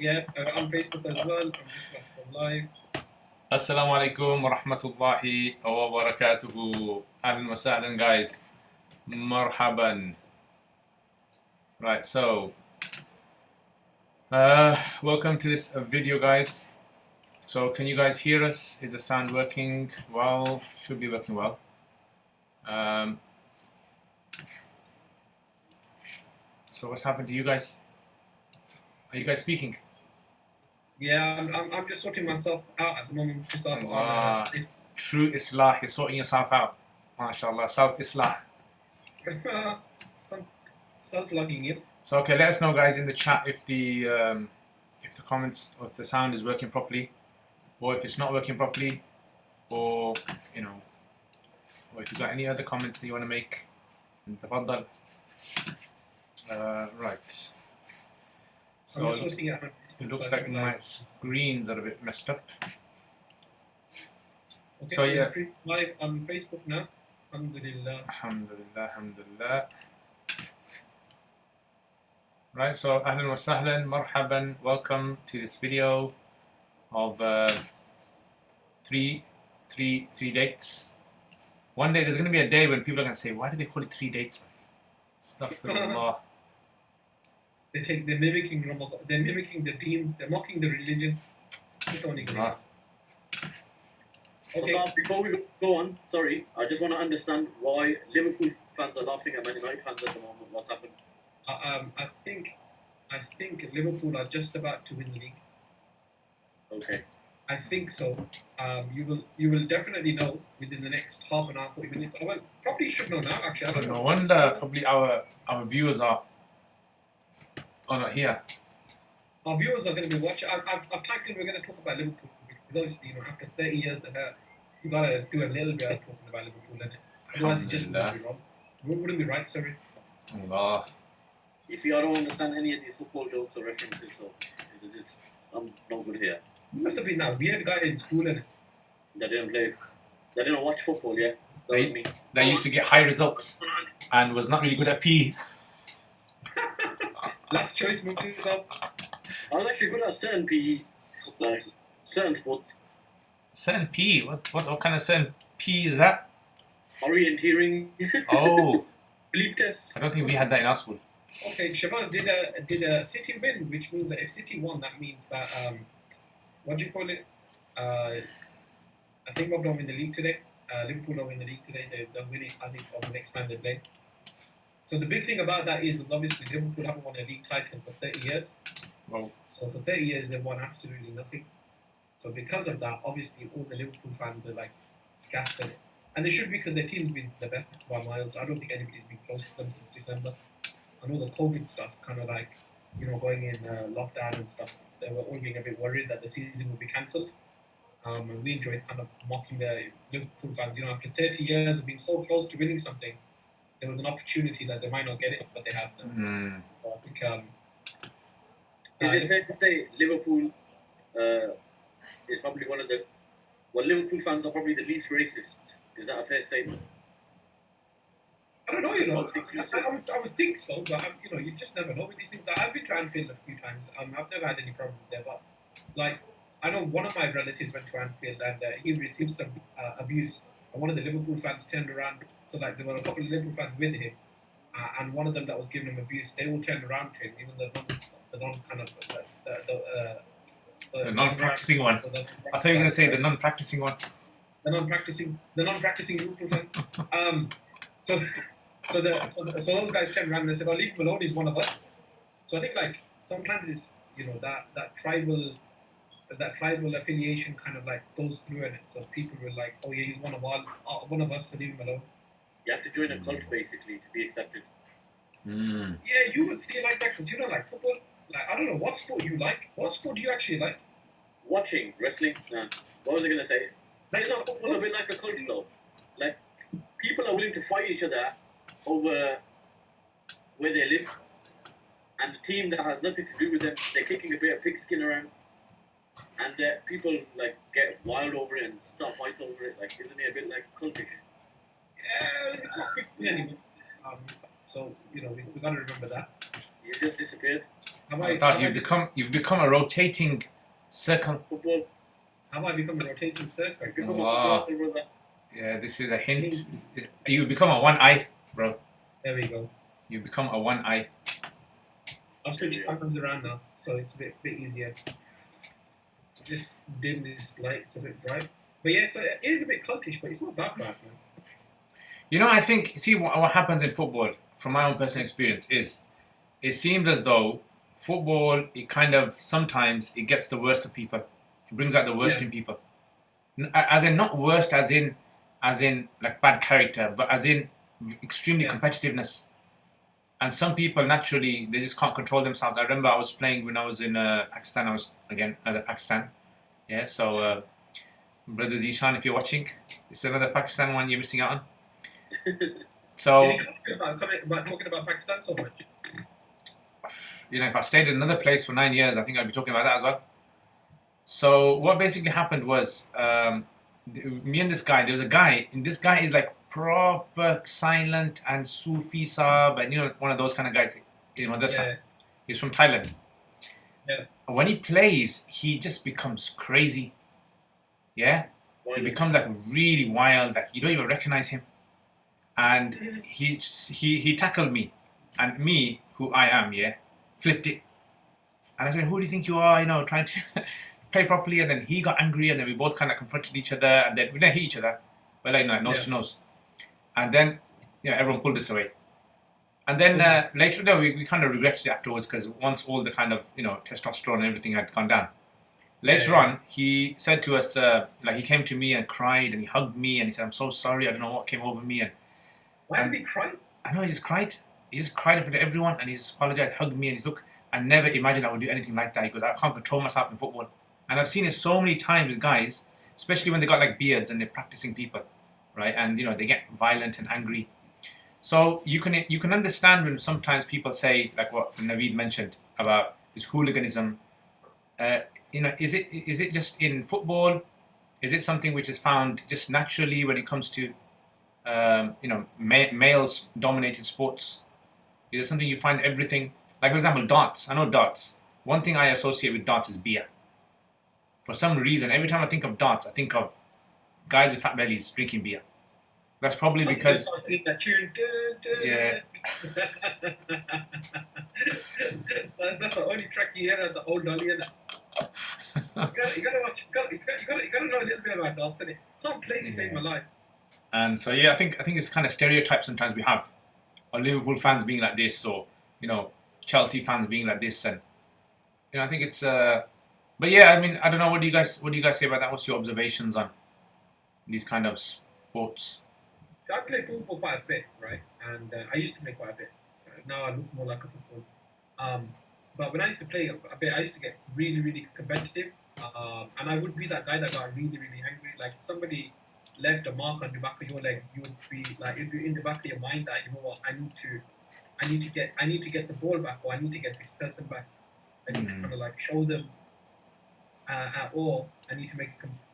Yeah, on Facebook as well. I'm just like live. Assalamu alaikum wa rahmatullahi wa barakatuhu. Ahlan wa sahlan, guys. Marhaban. Right, so welcome to this video, guys. So can you guys hear us? Is the sound working well? Should be working well. So what's happened to you guys? Are you guys speaking? Yeah, I'm just sorting myself out at the moment. Just True Islah, you're sorting yourself out. MashaAllah, self-Islah. Some self-logging in. So okay, let us know, guys, in the chat if the comments or if the sound is working properly, or if it's not working properly, or or if you got any other comments that you want to make. Tafaddal. Right. So it looks like my screens are a bit messed up. Okay, so yeah, stream live on Facebook now. Alhamdulillah. Alhamdulillah, alhamdulillah. Right, so ahlan wa sahlan, marhaban, welcome to this video of three dates. One day there's going to be a day when people are going to say, why do they call it 3 dates? Astaghfirullah. They're mimicking Ramadan, they're mimicking the deen, they're mocking the religion. Just don't ignore. Okay. Before we go on, sorry, I just want to understand why Liverpool fans are laughing at Man United fans at the moment. What's happened? I think Liverpool are just about to win the league. Okay. I think so. You will definitely know within the next half an hour, 40 minutes. I probably should know now. Actually, I don't know. No wonder probably our viewers are not here. Our viewers are going to be watching. I've tagged in. We're going to talk about Liverpool because obviously, after 30 years, you got to do a little bit of talking about Liverpool, and otherwise it just wouldn't be wrong. Wouldn't be right. Sorry. Allah. You see, I don't understand any of these football jokes or references, so I'm not good here. You must have been that weird guy in school, innit? That didn't watch football, yeah? That was me. That used to get high results and was not really good at PE. Last choice moved to yourself. I was actually good at certain PE, like certain sports. Certain PE? What kind of certain PE is that? Orienteering. Oh. Bleep test. I don't think we had that in our school. Okay, Shaban, did a City win, which means that if City won, that means that what do you call it? I think Bob don't win the league today. Liverpool don't win the league today. They'll win it, I think, on the next time they play. So the big thing about that is that obviously Liverpool haven't won a league title for 30 years. Wow. So for 30 years they've won absolutely nothing. So because of that, obviously all the Liverpool fans are like gassed at it. And they should be because their team's been the best by miles. I don't think anybody's been close to them since December. I know the COVID stuff, kind of like, going in lockdown and stuff, they were all being a bit worried that the season would be cancelled. And we enjoyed kind of mocking the Liverpool fans. After 30 years of being so close to winning something, there was an opportunity that they might not get it, but they have now. So I think, is it fair to say Liverpool is probably one of the... Well, Liverpool fans are probably the least racist. Is that a fair statement? I don't know, I would think so, but you just never know with these things. I've been to Anfield a few times. I've never had any problems there, but I know one of my relatives went to Anfield and he received some abuse. And one of the Liverpool fans turned around, so there were a couple of Liverpool fans with him, and one of them that was giving him abuse, they all turned around to him, even the non-practicing one. I thought you were going to say the non-practicing one. The non-practicing Liverpool fans. So those guys turned around and they said, "Oh, leave him alone. He's one of us." So I think sometimes it's that tribal affiliation kind of goes through in it. So people were like, "Oh yeah, he's one of us. So leave him alone." You have to join a cult basically to be accepted. Yeah, you would still like that because you don't like football. I don't know what sport you like. What sport do you actually like? Watching wrestling. Nah. What was I gonna say? That's not football. A bit like a cult though. Like people are willing to fight each other over where they live, and the team that has nothing to do with them, they're kicking a bit of pigskin around, and people get wild over it and start fights over it. Isn't it a bit cultish? Yeah, it's not pigskin anymore. So we got to remember that. You just disappeared. I thought you've become a rotating circle. Football. Have I become a rotating circle? You become Wow. a footballer, brother. Yeah, this is a hint. You become a one eye, bro. There we go. You become a one eye. I've switched patterns around now, so it's a bit easier. Just dim this light, it's a bit bright. But yeah, so it is a bit cultish, but it's not that bad, man. You know, I think, see what happens in football, from my own personal experience, is it seems as though football, it kind of, sometimes it gets the worst of people. It brings out the worst in people. As in, not worst as in like bad character, but as in extremely competitiveness. And some people, naturally, they just can't control themselves. I remember I was playing when I was in Pakistan. I was, again, at Pakistan. Yeah, so, Brother Zishan, if you're watching, it's another Pakistan one you're missing out on. So, Did you about talking about Pakistan so much? you know, if I stayed in another place for 9 years, I think I'd be talking about that as well. So what basically happened was, me and this guy, there was a guy, and this guy is like proper silent and Sufi Saab, and you know, one of those kind of guys in Madrasa. Yeah. He's from Thailand. Yeah. When he plays, he just becomes crazy. Yeah? He becomes like really wild, like you don't even recognize him. And he tackled me, and me, who I am, yeah, flipped it. And I said, who do you think you are, you know, trying to play properly? And then he got angry, and then we both kind of confronted each other, and then we didn't hit each other, but like nose to nose. And then, you know, everyone pulled us away. And then later, no, we kind of regretted it afterwards, because once all the kind of, you know, testosterone and everything had gone down. Later on, he said to us, like he came to me and cried, and he hugged me, and he said, I'm so sorry, I don't know what came over me. And why did he cry? I know, he just cried. He just cried in front of everyone, and he just apologized, hugged me, and he's, look, I never imagined I would do anything like that. He goes, I can't control myself in football. And I've seen it so many times with guys, especially when they got like beards and they're practicing people, right? And you know, they get violent and angry. So you can understand when sometimes people say, like what Naveed mentioned about this hooliganism. You know, is it just in football? Is it something which is found just naturally when it comes to you know, males dominated sports? Is it something you find everything? Like for example, darts. I know darts. One thing I associate with darts is beer. For some reason, every time I think of darts, I think of guys with fat bellies drinking beer. That's probably because yeah. That's the only track you hear at the old Dolly. You gotta watch. You gotta know a little bit about darts, and it can't play to save my life. And so yeah, I think it's kind of stereotypes sometimes we have, or Liverpool fans being like this, or you know, Chelsea fans being like this, and you know, I think it's. But yeah, I mean, I don't know. What do you guys say about that? What's your observations on these kind of sports? I play football quite a bit, right? And I used to play quite a bit. Now I look more like a football. But when I used to play a bit, I used to get really, really competitive. And I would be that guy that got really, really angry. Like if somebody left a mark on the back of your leg, you would be like, it'd be in the back of your mind that, you know what, I need to get the ball back, or I need to get this person back. I need to kind of like show them, or I need to make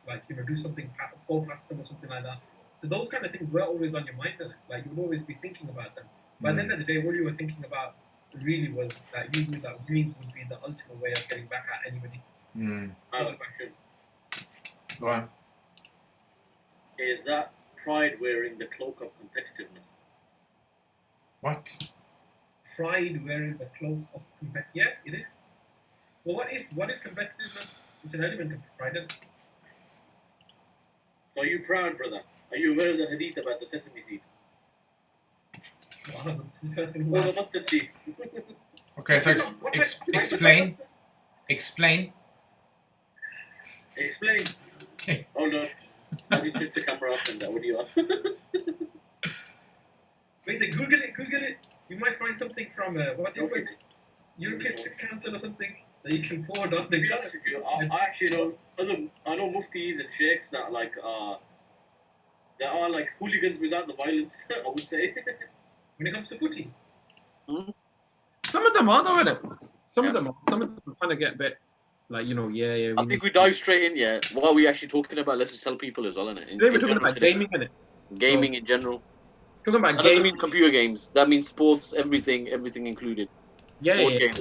like, you know, do something, go past them or something like that. So those kind of things were always on your mind, like you would always be thinking about them. But at the end of the day, what you were thinking about really was that you knew that winning would be the ultimate way of getting back at anybody. I have a question. Go on. Is that pride wearing the cloak of competitiveness? What? Pride wearing the cloak of competitiveness? Yeah, it is. Well, what is competitiveness? It's an element of pride. So are you proud, brother? Are you aware of the hadith about the sesame seed? The person who Or the mustard seed? Okay, so explain. Explain. Hey. Hold on. Let me switch the camera off and what do you want? Wait, Google it. You might find something from what do you call it? European Council or something that you can forward on. To be honest with you, I actually know I know muftis and sheikhs that like that are like hooligans without the violence. I would say. When it comes to footy. Some of them are though, isn't it? Some of them kind of get a bit like, you know, yeah. I think we dive straight in, yeah. What are we actually talking about? Let's just tell people as well, innit? Today we're talking about gaming, innit? Gaming in general. Talking about That gaming. doesn't mean computer games. That means sports, everything included. Board games.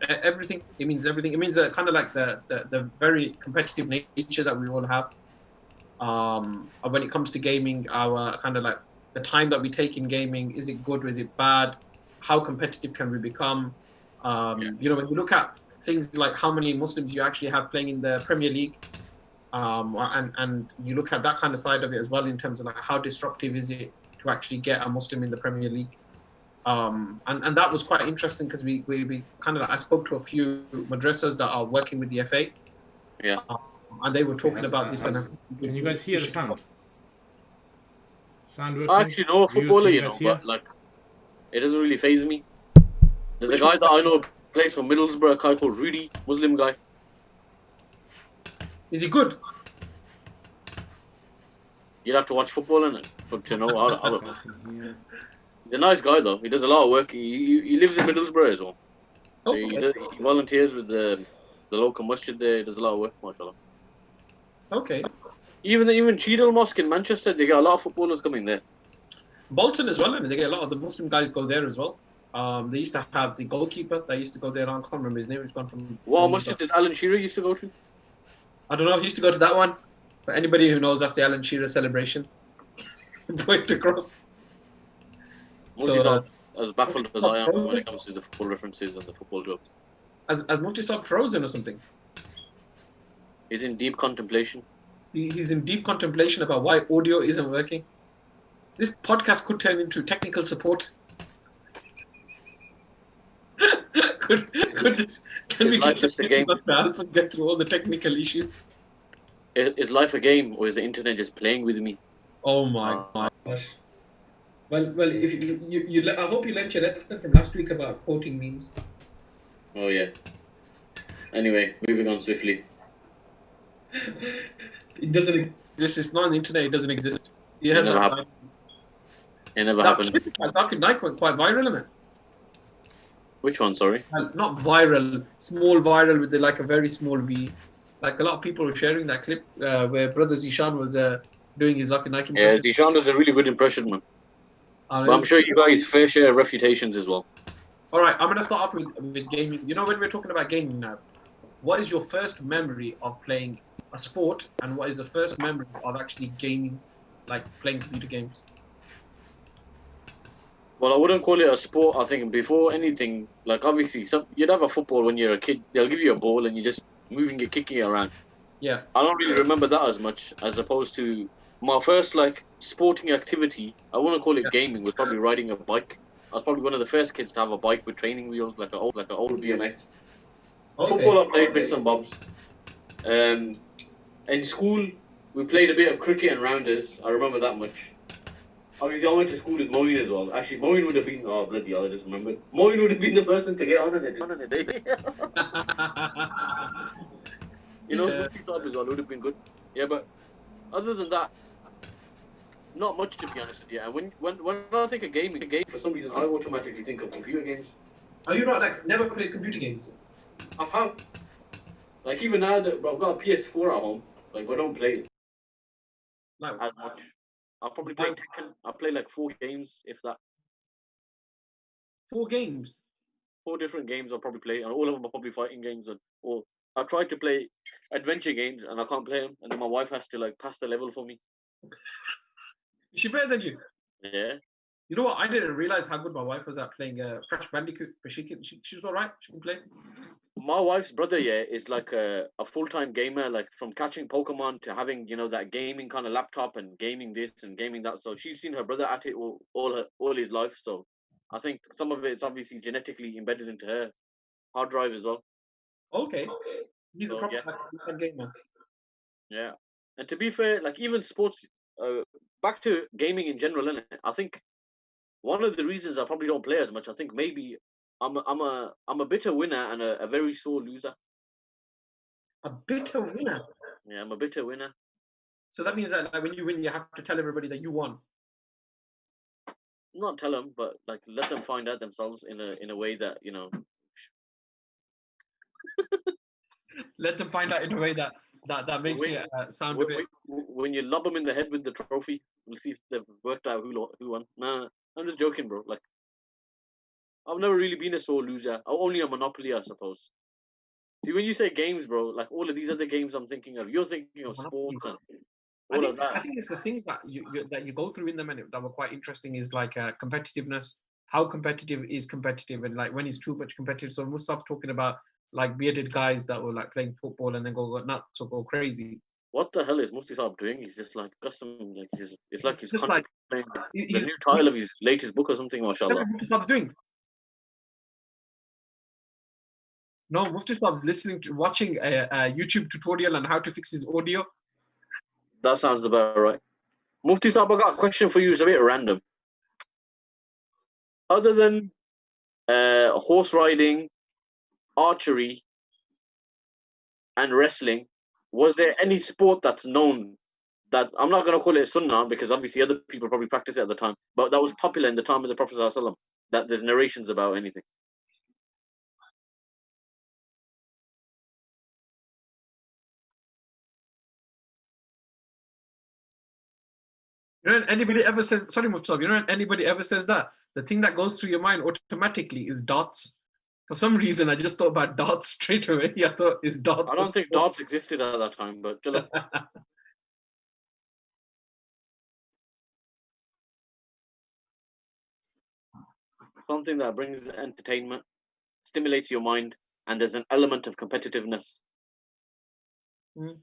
Everything. It means everything. It means kind of like the very competitive nature that we all have. When it comes to gaming, our kind of like the time that we take in gaming, is it good or is it bad? How competitive can we become? You know, when you look at things like how many Muslims you actually have playing in the Premier League, and you look at that kind of side of it as well in terms of like how disruptive is it to actually get a Muslim in the Premier League. And that was quite interesting because we kind of like, I spoke to a few madrasas that are working with the FA. Yeah. And they were talking about this. Can you guys hear the sound? Sound working? I actually know a footballer, you know, but like, it doesn't really faze me. There's a guy that I know plays for Middlesbrough, a guy called Rudy, Muslim guy. Is he good? You'd have to watch football in it to know. I don't know. He's a nice guy though. He does a lot of work. He lives in Middlesbrough as well. Okay. He volunteers with the local masjid there. He does a lot of work, mashallah. Okay. Even Cheadle Mosque in Manchester, they get a lot of footballers coming there. Bolton as well, and they get a lot of the Muslim guys go there as well. They used to have the goalkeeper that used to go there. I can't remember his name. He's gone from. What masjid did Alan Shearer used to go to? I don't know. He used to go to that one. For anybody who knows, that's the Alan Shearer celebration. Point across. Mufti's as baffled as I am when it comes to the football references and the football jokes. As Mufti Saab frozen or something? He's in deep contemplation. He's in deep contemplation about why audio isn't working. This podcast could turn into technical support. Can we get to help us get through all the technical issues? Is life a game, or is the internet just playing with me? Oh my gosh. Well, if you I hope you learned your lesson from last week about quoting memes. Oh yeah. Anyway, moving on swiftly. It doesn't exist. It's not on the internet. It doesn't exist. It never happened. It never happened. Zakir Naik went quite viral, isn't it? Which one? Sorry. Not viral. Small viral with like a very small V. Like a lot of people were sharing that clip where Brother Zishan was doing his Zakir Naik impression. Yeah, Zishan does a really good impression, man. But I'm sure you guys fair share of refutations as well. All right, I'm gonna start off with gaming. You know, when we're talking about gaming now, what is your first memory of playing a sport, and what is the first memory of actually gaming, like playing computer games? Well, I wouldn't call it a sport. I think before anything, like obviously, you'd have a football when you're a kid. They'll give you a ball and you're just moving it, kicking it around. Yeah. I don't really remember that as much as opposed to my first like sporting activity. I wouldn't call it gaming. Was probably riding a bike. I was probably one of the first kids to have a bike with training wheels, like an old BMX. Okay. Football, I played bits and bobs. In school, we played a bit of cricket and rounders. I remember that much. Obviously, I went to school with Moeen as well. Actually, Moeen would have been... Oh, bloody hell, I just remembered. Moeen would have been the person to get on it. You know, Mufti Saab as well would have been good. Yeah, but other than that, not much, to be honest with you. And when I think of gaming, for some reason, I automatically think of computer games. Are you not like never played computer games? I have. Like even now that I've got a PS4 at home, like I don't play it as much. I'll probably play Tekken. I'll play like 4 games, if that. 4 games? 4 different games I'll probably play, and all of them are probably fighting games. Or I've tried to play adventure games, and I can't play them, and then my wife has to like pass the level for me. Is she better than you? Yeah. You know what? I didn't realize how good my wife was at playing Crash Bandicoot, but she's all right. She can play. My wife's brother, is like a full-time gamer, like from catching Pokemon to having, that gaming kind of laptop and gaming this and gaming that. So she's seen her brother at it all his life. So I think some of it's obviously genetically embedded into her hard drive as well. Okay. He's a proper gamer. Yeah. And to be fair, like even sports, back to gaming in general, innit? I think one of the reasons I probably don't play as much, I think maybe I'm a bitter winner and a very sore loser. A bitter winner? Yeah, I'm a bitter winner. So that means that like, when you win, you have to tell everybody that you won. Not tell them, but like let them find out themselves in a way that Let them find out in a way that makes it sound a bit. When you lob them in the head with the trophy, we'll see if they've worked out who won. Nah, I'm just joking, bro. Like, I've never really been a sore loser. Only a Monopoly, I suppose. See, when you say games, bro, like all of these other games I'm thinking of, you're thinking of sports and all of I that. think it's the things that you go through in them and that were quite interesting is like competitiveness. How competitive is competitive, and like when it's too much competitive. So we'll stop talking about like bearded guys that were like playing football and then go nuts or go crazy. What the hell is Mufti Saab doing? He's just like got some, like it's like he's Just like contemplating the he's new title of his latest book or something, mashallah. Mufti Saab's doing. No, Mufti Saab's watching a YouTube tutorial on how to fix his audio. That sounds about right. Mufti Saab, I got a question for you. It's a bit random. Other than horse riding, archery, and wrestling, was there any sport that's known that I'm not going to call it sunnah because obviously other people probably practice it at the time, but that was popular in the time of the Prophet ﷺ, that there's narrations about anything? You know, when anybody ever says, sorry, Mufti Saab, you know, when anybody ever says that, the thing that goes through your mind automatically is darts. For some reason, I just thought about darts straight away. I thought it's darts. I don't think darts existed at that time, but something that brings entertainment, stimulates your mind, and there's an element of competitiveness. Mm.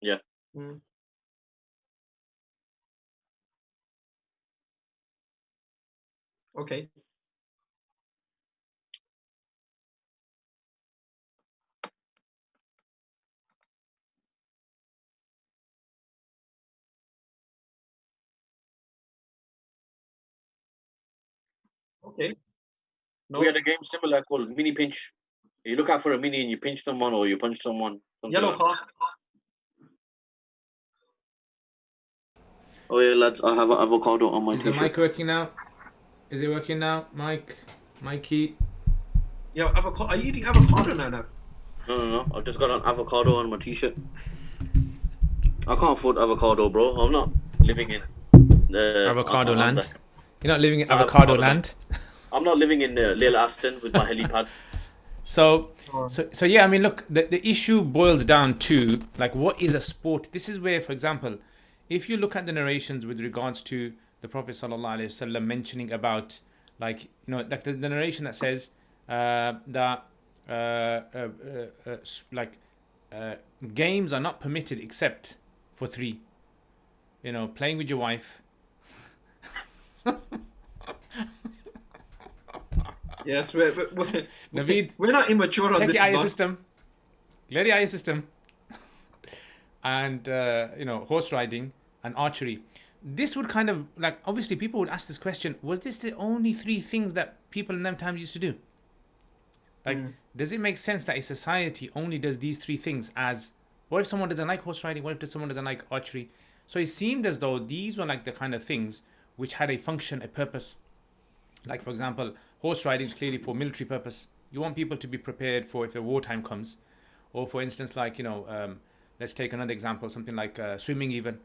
Yeah. Mm. Okay. Okay. No. We had a game similar called Mini Pinch. You look out for a mini and you pinch someone or you punch someone. Yellow like car. Oh yeah, lads, I have an avocado on my Is the t-shirt. mic working now? Is it working now, Mike? Mikey? Yeah, avocado. Are you eating avocado now? No. I've just got an avocado on my t-shirt. I can't afford avocado, bro. I'm not living in Avocado land. the- You're not living in Not avocado avocado land. I'm not living in Lil Aston with my helipad. So yeah, I mean, look, the issue boils down to like, what is a sport? This is where, for example, if you look at the narrations with regards to the Prophet sallallahu alaihi wasallam mentioning about, like, you know, like the narration that says that games are not permitted except for three. You know, playing with your wife. Yes, Naveed, we're not immature on check this. your IO system. Clear your IO system. And, you know, horse riding and archery. This would kind of, like, obviously people would ask this question, was this the only three things that people in them times used to do? Like, does it make sense that a society only does these three things? As, what if someone doesn't like horse riding? What if someone doesn't like archery? So it seemed as though these were like the kind of things which had a function, a purpose. Like, for example, horse riding is clearly for military purpose. You want people to be prepared for if a wartime comes. Or for instance, like, you know, let's take another example, something like swimming even.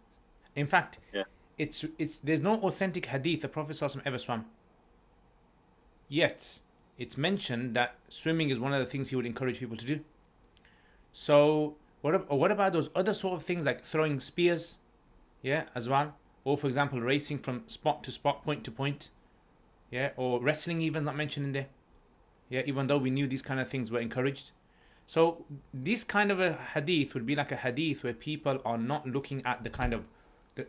In fact, Yeah. it's there's no authentic hadith the Prophet ﷺ ever swam. Yet, it's mentioned that swimming is one of the things he would encourage people to do. So, what about those other sort of things like throwing spears? Yeah, as well. Or for example, racing from spot to spot, point to point. Yeah, or wrestling even not mentioned in there. Yeah, even though we knew these kind of things were encouraged. So this kind of a hadith would be like a hadith where people are not looking at the kind of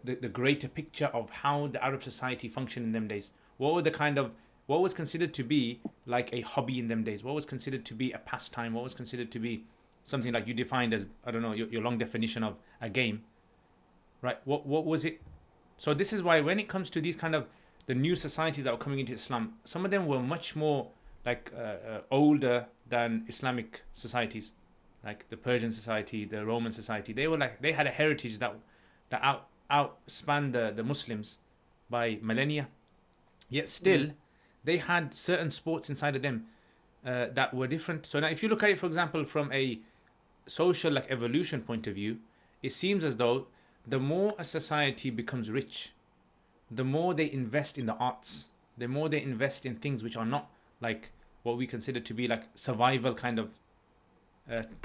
the greater picture of how the Arab society functioned in them days. What was considered to be like a hobby in them days? What was considered to be a pastime? What was considered to be something like you defined as, I don't know, your long definition of a game, right? What was it? So this is why when it comes to these kind of the new societies that were coming into Islam, some of them were much more like older than Islamic societies, like the Persian society, the Roman society. They had a heritage that outspanned the Muslims by millennia. Yet still, they had certain sports inside of them that were different. So now, if you look at it, for example, from a social like evolution point of view, it seems as though the more a society becomes rich, the more they invest in the arts, the more they invest in things which are not like what we consider to be like survival kind of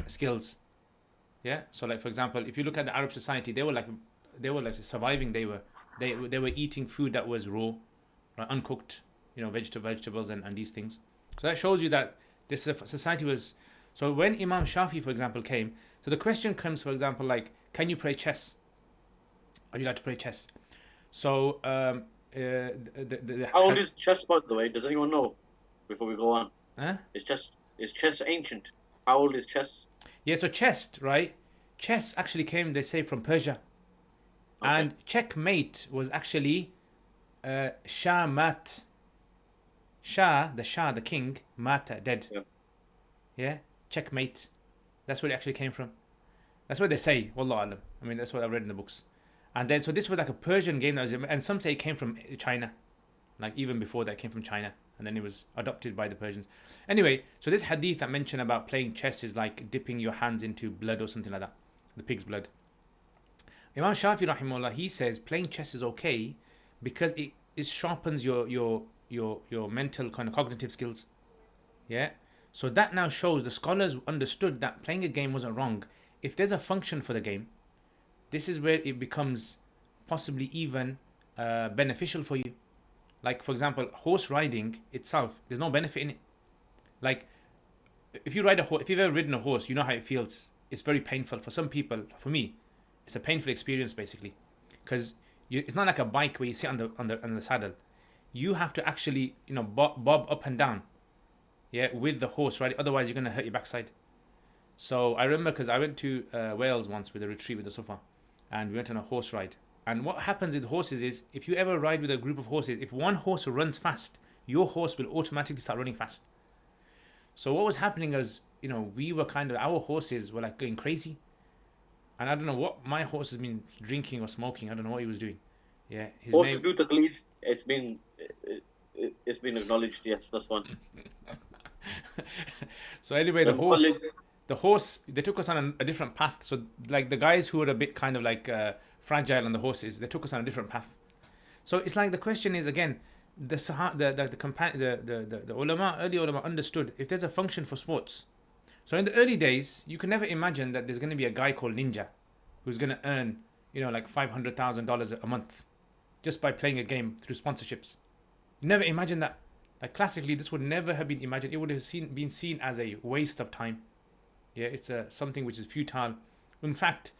skills. Yeah. So like for example, if you look at the Arab society, they were like surviving. They were eating food that was raw, right, uncooked, vegetables and these things. So that shows you that this society was. So when Imam Shafi, for example, came, so the question comes, for example, like, can you play chess? Are you allowed to play chess? So How old is chess, by the way? Does anyone know? Before we go on, huh? is chess ancient? How old is chess? Yeah, so chess, right? Chess actually came, they say, from Persia. Okay. And checkmate was actually Shah mat. Shah, the king, mata, dead. Yep. Yeah, checkmate. That's where it actually came from. That's what they say, wallahu alam. I mean, that's what I read in the books. And then, so this was like a Persian game that was, and some say it came from China. Like even before that, it came from China. And then it was adopted by the Persians. Anyway, so this hadith that mentioned about playing chess is like dipping your hands into blood or something like that. The pig's blood. Imam Shafi rahimahullah, he says playing chess is okay because it sharpens your mental kind of cognitive skills. Yeah. So that now shows the scholars understood that playing a game wasn't wrong. If there's a function for the game, this is where it becomes possibly even beneficial for you. Like for example, horse riding itself, there's no benefit in it. Like if you ride a horse, if you've ever ridden a horse, you know how it feels. It's very painful for some people. For me, it's a painful experience basically, because it's not like a bike where you sit on the saddle. You have to actually bob up and down, yeah, with the horse, right? Otherwise, you're gonna hurt your backside. So I remember because I went to Wales once with a retreat with the Sufa, and we went on a horse ride. And what happens with horses is, if you ever ride with a group of horses, if one horse runs fast, your horse will automatically start running fast. So what was happening is, we were our horses were like going crazy. And I don't know what my horse has been drinking or smoking. I don't know what he was doing. Yeah, his Horses name... do the lead. It's been acknowledged. Yes, that's one. So anyway, the horse, they took us on a different path. So like the guys who were a bit kind of like fragile on the horses, they took us on a different path. So it's like the question is again, the ulama, early ulama understood if there's a function for sports. So in the early days, you can never imagine that there's going to be a guy called Ninja who's going to earn, like $500,000 a month just by playing a game through sponsorships. You never imagine that. Like classically, this would never have been imagined. It would have been seen as a waste of time. Yeah, it's something which is futile. In fact,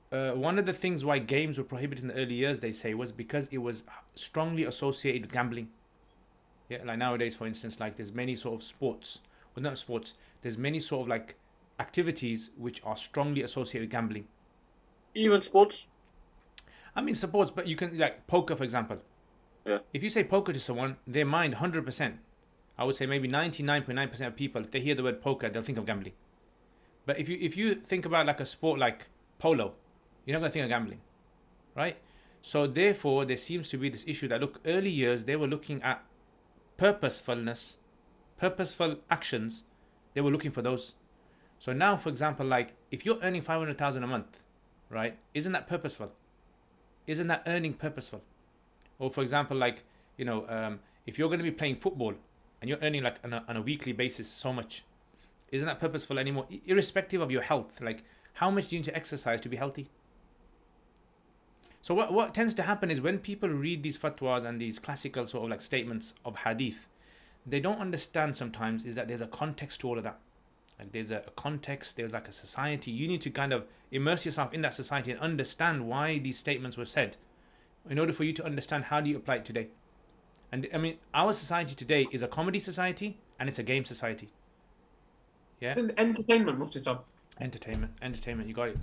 one of the things why games were prohibited in the early years, they say, was because it was strongly associated with gambling. Yeah, like nowadays, for instance, like there's many sort of sports, well not sports, there's many sort of like activities which are strongly associated with gambling. Even sports? I mean sports, but you can, like poker for example. Yeah. If you say poker to someone, their mind 100%, I would say maybe 99.9% of people, if they hear the word poker, they'll think of gambling. But if you think about like a sport like polo, you're not going to think of gambling, right? So therefore, there seems to be this issue that, look, early years, they were looking at purposefulness, purposeful actions. They were looking for those. So now, for example, like if you're earning 500,000 a month, right? Isn't that purposeful? Isn't that earning purposeful? Or for example, like, if you're going to be playing football and you're earning like on a weekly basis so much, isn't that purposeful anymore? Irrespective of your health, like how much do you need to exercise to be healthy? So what tends to happen is when people read these fatwas and these classical sort of like statements of hadith, they don't understand sometimes is that there's a context to all of that. Like there's a context, there's like a society. You need to kind of immerse yourself in that society and understand why these statements were said in order for you to understand how do you apply it today. And I mean, our society today is a comedy society and it's a game society. Yeah. And entertainment, Mufti Sahib. Entertainment, you got it.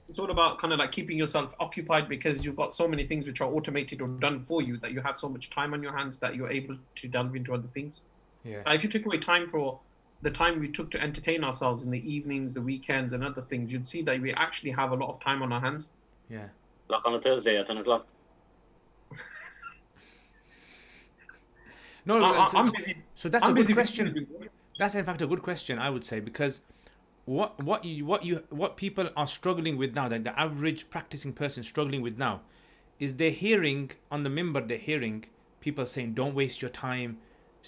It's all about kind of like keeping yourself occupied because you've got so many things which are automated or done for you that you have so much time on your hands that you're able to delve into other things. Yeah. If you took away time for the time we took to entertain ourselves in the evenings, the weekends and other things, you'd see that we actually have a lot of time on our hands. Yeah. Like on a Thursday at 10 o'clock. No, I'm busy. So that's I'm a good busy question. That's in fact a good question, I would say, because what people are struggling with now, that the average practicing person struggling with now, is they're hearing on the minbar, they're hearing people saying, "Don't waste your time.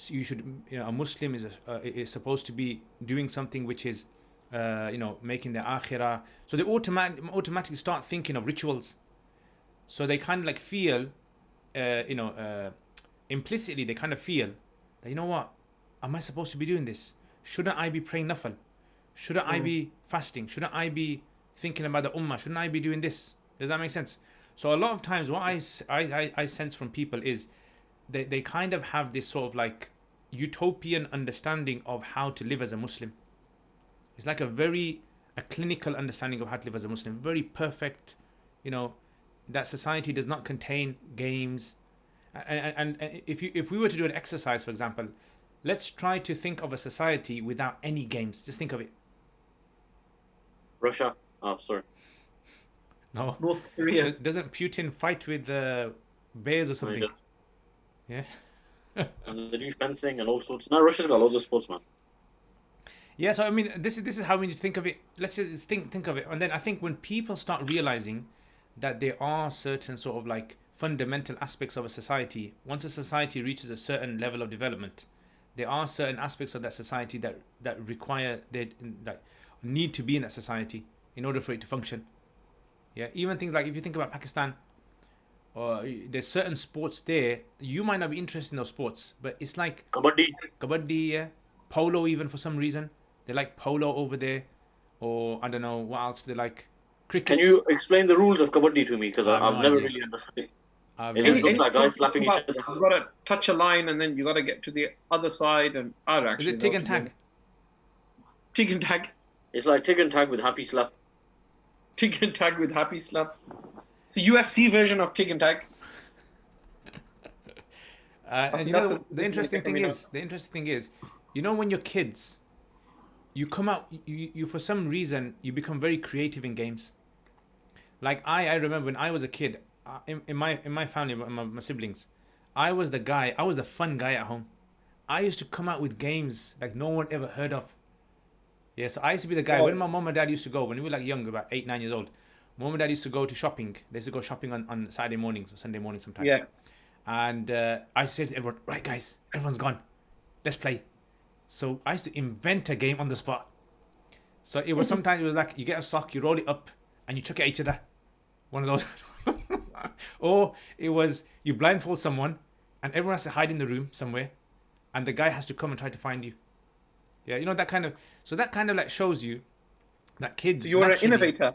You should, a Muslim is supposed to be doing something which is, making the akhirah." So they automatically start thinking of rituals. So they kind of like feel, implicitly they kind of feel that, you know what, am I supposed to be doing this? Shouldn't I be praying nafal? Shouldn't I be fasting? Shouldn't I be thinking about the ummah? Shouldn't I be doing this? Does that make sense? So a lot of times what I sense from people is they kind of have this sort of like utopian understanding of how to live as a Muslim. It's like a clinical understanding of how to live as a Muslim. Very perfect, that society does not contain games. And if we were to do an exercise, for example, let's try to think of a society without any games. Just think of it. Russia. Oh, sorry. No. North Korea. Doesn't Putin fight with bears or something? No, Yeah. and they do fencing and all sorts. No, Russia's got loads of sports, man. Yeah, so I mean, this is how we need to think of it. Let's just think of it, and then I think when people start realizing that there are certain sort of like fundamental aspects of a society, once a society reaches a certain level of development, there are certain aspects of that society that require that need to be in that society in order for it to function. Yeah, even things like if you think about Pakistan, there's certain sports there you might not be interested in those sports, but it's like kabaddi, yeah, polo, even for some reason they like polo over there, or I don't know what else they like. Cricket. Can you explain the rules of kabaddi to me? Because I've never idea. really understood it. It It just looks like guys slapping each other. You've got to touch a line and then you got to get to the other side. And I don't Is actually it tig know and what to tag? do. Tig and tag. It's like tig and tag with happy slap. Tig and tag with happy slap. It's a UFC version of tig and tag. And That's the interesting thing is, when you're kids, you come out, you for some reason you become very creative in games. Like I remember when I was a kid, in my family, my siblings, I was the fun guy at home. I used to come out with games like no one ever heard of. Yeah, so I used to be the guy. When my mom and dad used to go, when we were like young, about 8-9 years old, mom and dad used to go to shopping. They used to go shopping on Saturday mornings or Sunday mornings sometimes. Yeah. And I used to say to everyone, right guys, everyone's gone, let's play. So I used to invent a game on the spot. So it was sometimes it was like you get a sock, you roll it up, and you chuck it at each other. One of those. Or it was you blindfold someone, and everyone has to hide in the room somewhere, and the guy has to come and try to find you. Yeah, that kind of. So that kind of like shows you that kids. So you're an innovator.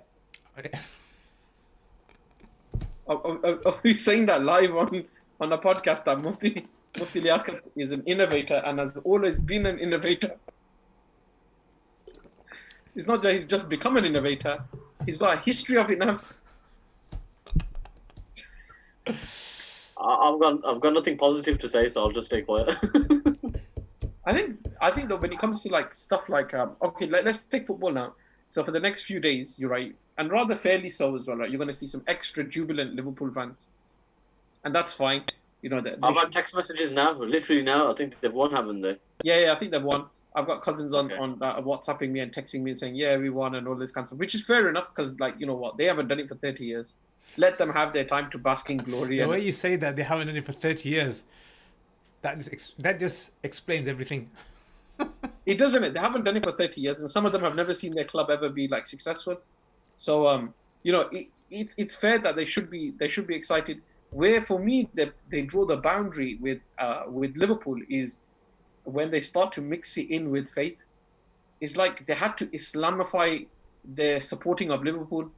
Are we saying that live on a podcast that Mufti Liaquat is an innovator and has always been an innovator? It's not that he's just become an innovator. He's got a history of it now. I've got nothing positive to say, so I'll just stay quiet. I think though, when it comes to like stuff like okay, let's take football now. So for the next few days, you're right, and rather fairly so as well, right? You're going to see some extra jubilant Liverpool fans, and that's fine. I've had text messages now, literally now. I think they've won, haven't they? Yeah, I think they've won. I've got cousins on Okay. WhatsApping me and texting me and saying, yeah, we won and all this kind of stuff, which is fair enough because, like, you know what, they haven't done it for 30 years. Let them have their time to bask in glory. The way you say that they haven't done it for 30 years, that just explains everything. It doesn't it? They haven't done it for 30 years, and some of them have never seen their club ever be like successful. So, it's fair that they should be excited. Where for me they draw the boundary with Liverpool is when they start to mix it in with faith. It's like they had to Islamify their supporting of Liverpool.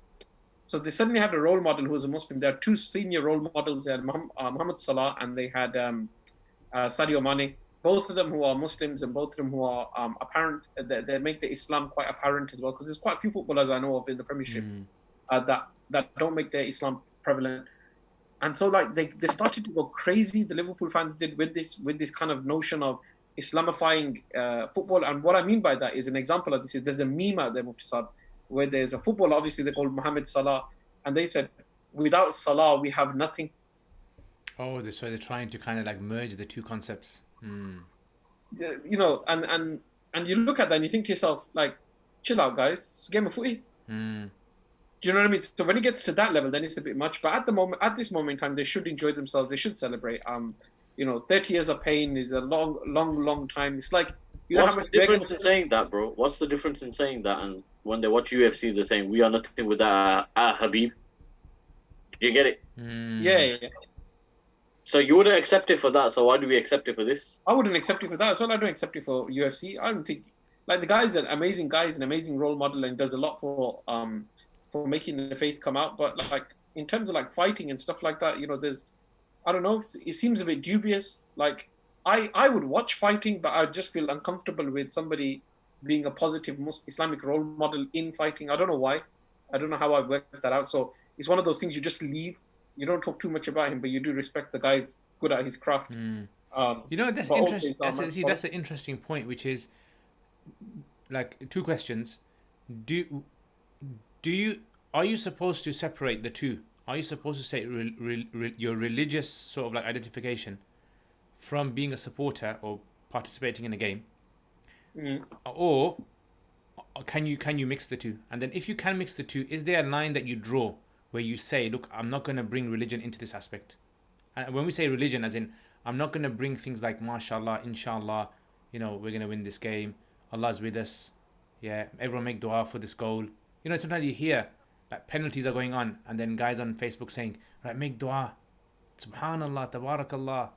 So they suddenly had a role model who was a Muslim. There are two senior role models. They had Mohamed Salah and they had Sadio Mane. Both of them who are Muslims and both of them who are apparent. They make the Islam quite apparent as well, because there's quite a few footballers I know of in the Premiership that don't make their Islam prevalent. And so like they started to go crazy. The Liverpool fans did with this kind of notion of Islamifying football. And what I mean by that is an example of this is there's a meme out there, Mufti Saab, where there's a footballer, obviously they call Mohamed Salah, and they said, without Salah, we have nothing. Oh, so they're trying to kind of like merge the two concepts. And you look at that and you think to yourself, like, chill out, guys. It's a game of footy. Mm. Do you know what I mean? So when it gets to that level, then it's a bit much. But at this moment in time, they should enjoy themselves. They should celebrate. 30 years of pain is a long time. It's like, you know, What's how the much difference in saying that, bro? What's the difference in saying that and when they watch UFC, they're saying, we are nothing without Habib? Do you get it? Mm. Yeah. So you wouldn't accept it for that, so why do we accept it for this? I wouldn't accept it for that as well. I don't accept it for UFC. I don't think, like, the guy's an amazing guy, he's an amazing role model, and does a lot for making the faith come out. But like, in terms of like fighting and stuff like that, you know, I don't know, it seems a bit dubious. Like, I would watch fighting, but I just feel uncomfortable with somebody being a positive Islamic role model in fighting. I don't know why. I don't know how I worked that out. So it's one of those things you just leave. You don't talk too much about him, but you do respect the guy's good at his craft. Mm. You know, that's interesting. That's an interesting point, which is like two questions. Are you supposed to separate the two? Are you supposed to say your religious sort of like identification from being a supporter or participating in a game, or can you mix the two? And then if you can mix the two, is there a line that you draw where you say, look, I'm not going to bring religion into this aspect? And when we say religion, as in, I'm not going to bring things like mashallah, inshallah, you know, we're going to win this game, Allah's with us, yeah, everyone make dua for this goal. You know, sometimes you hear like penalties are going on and then guys on Facebook saying, right, make dua, subhanallah, tabarakallah,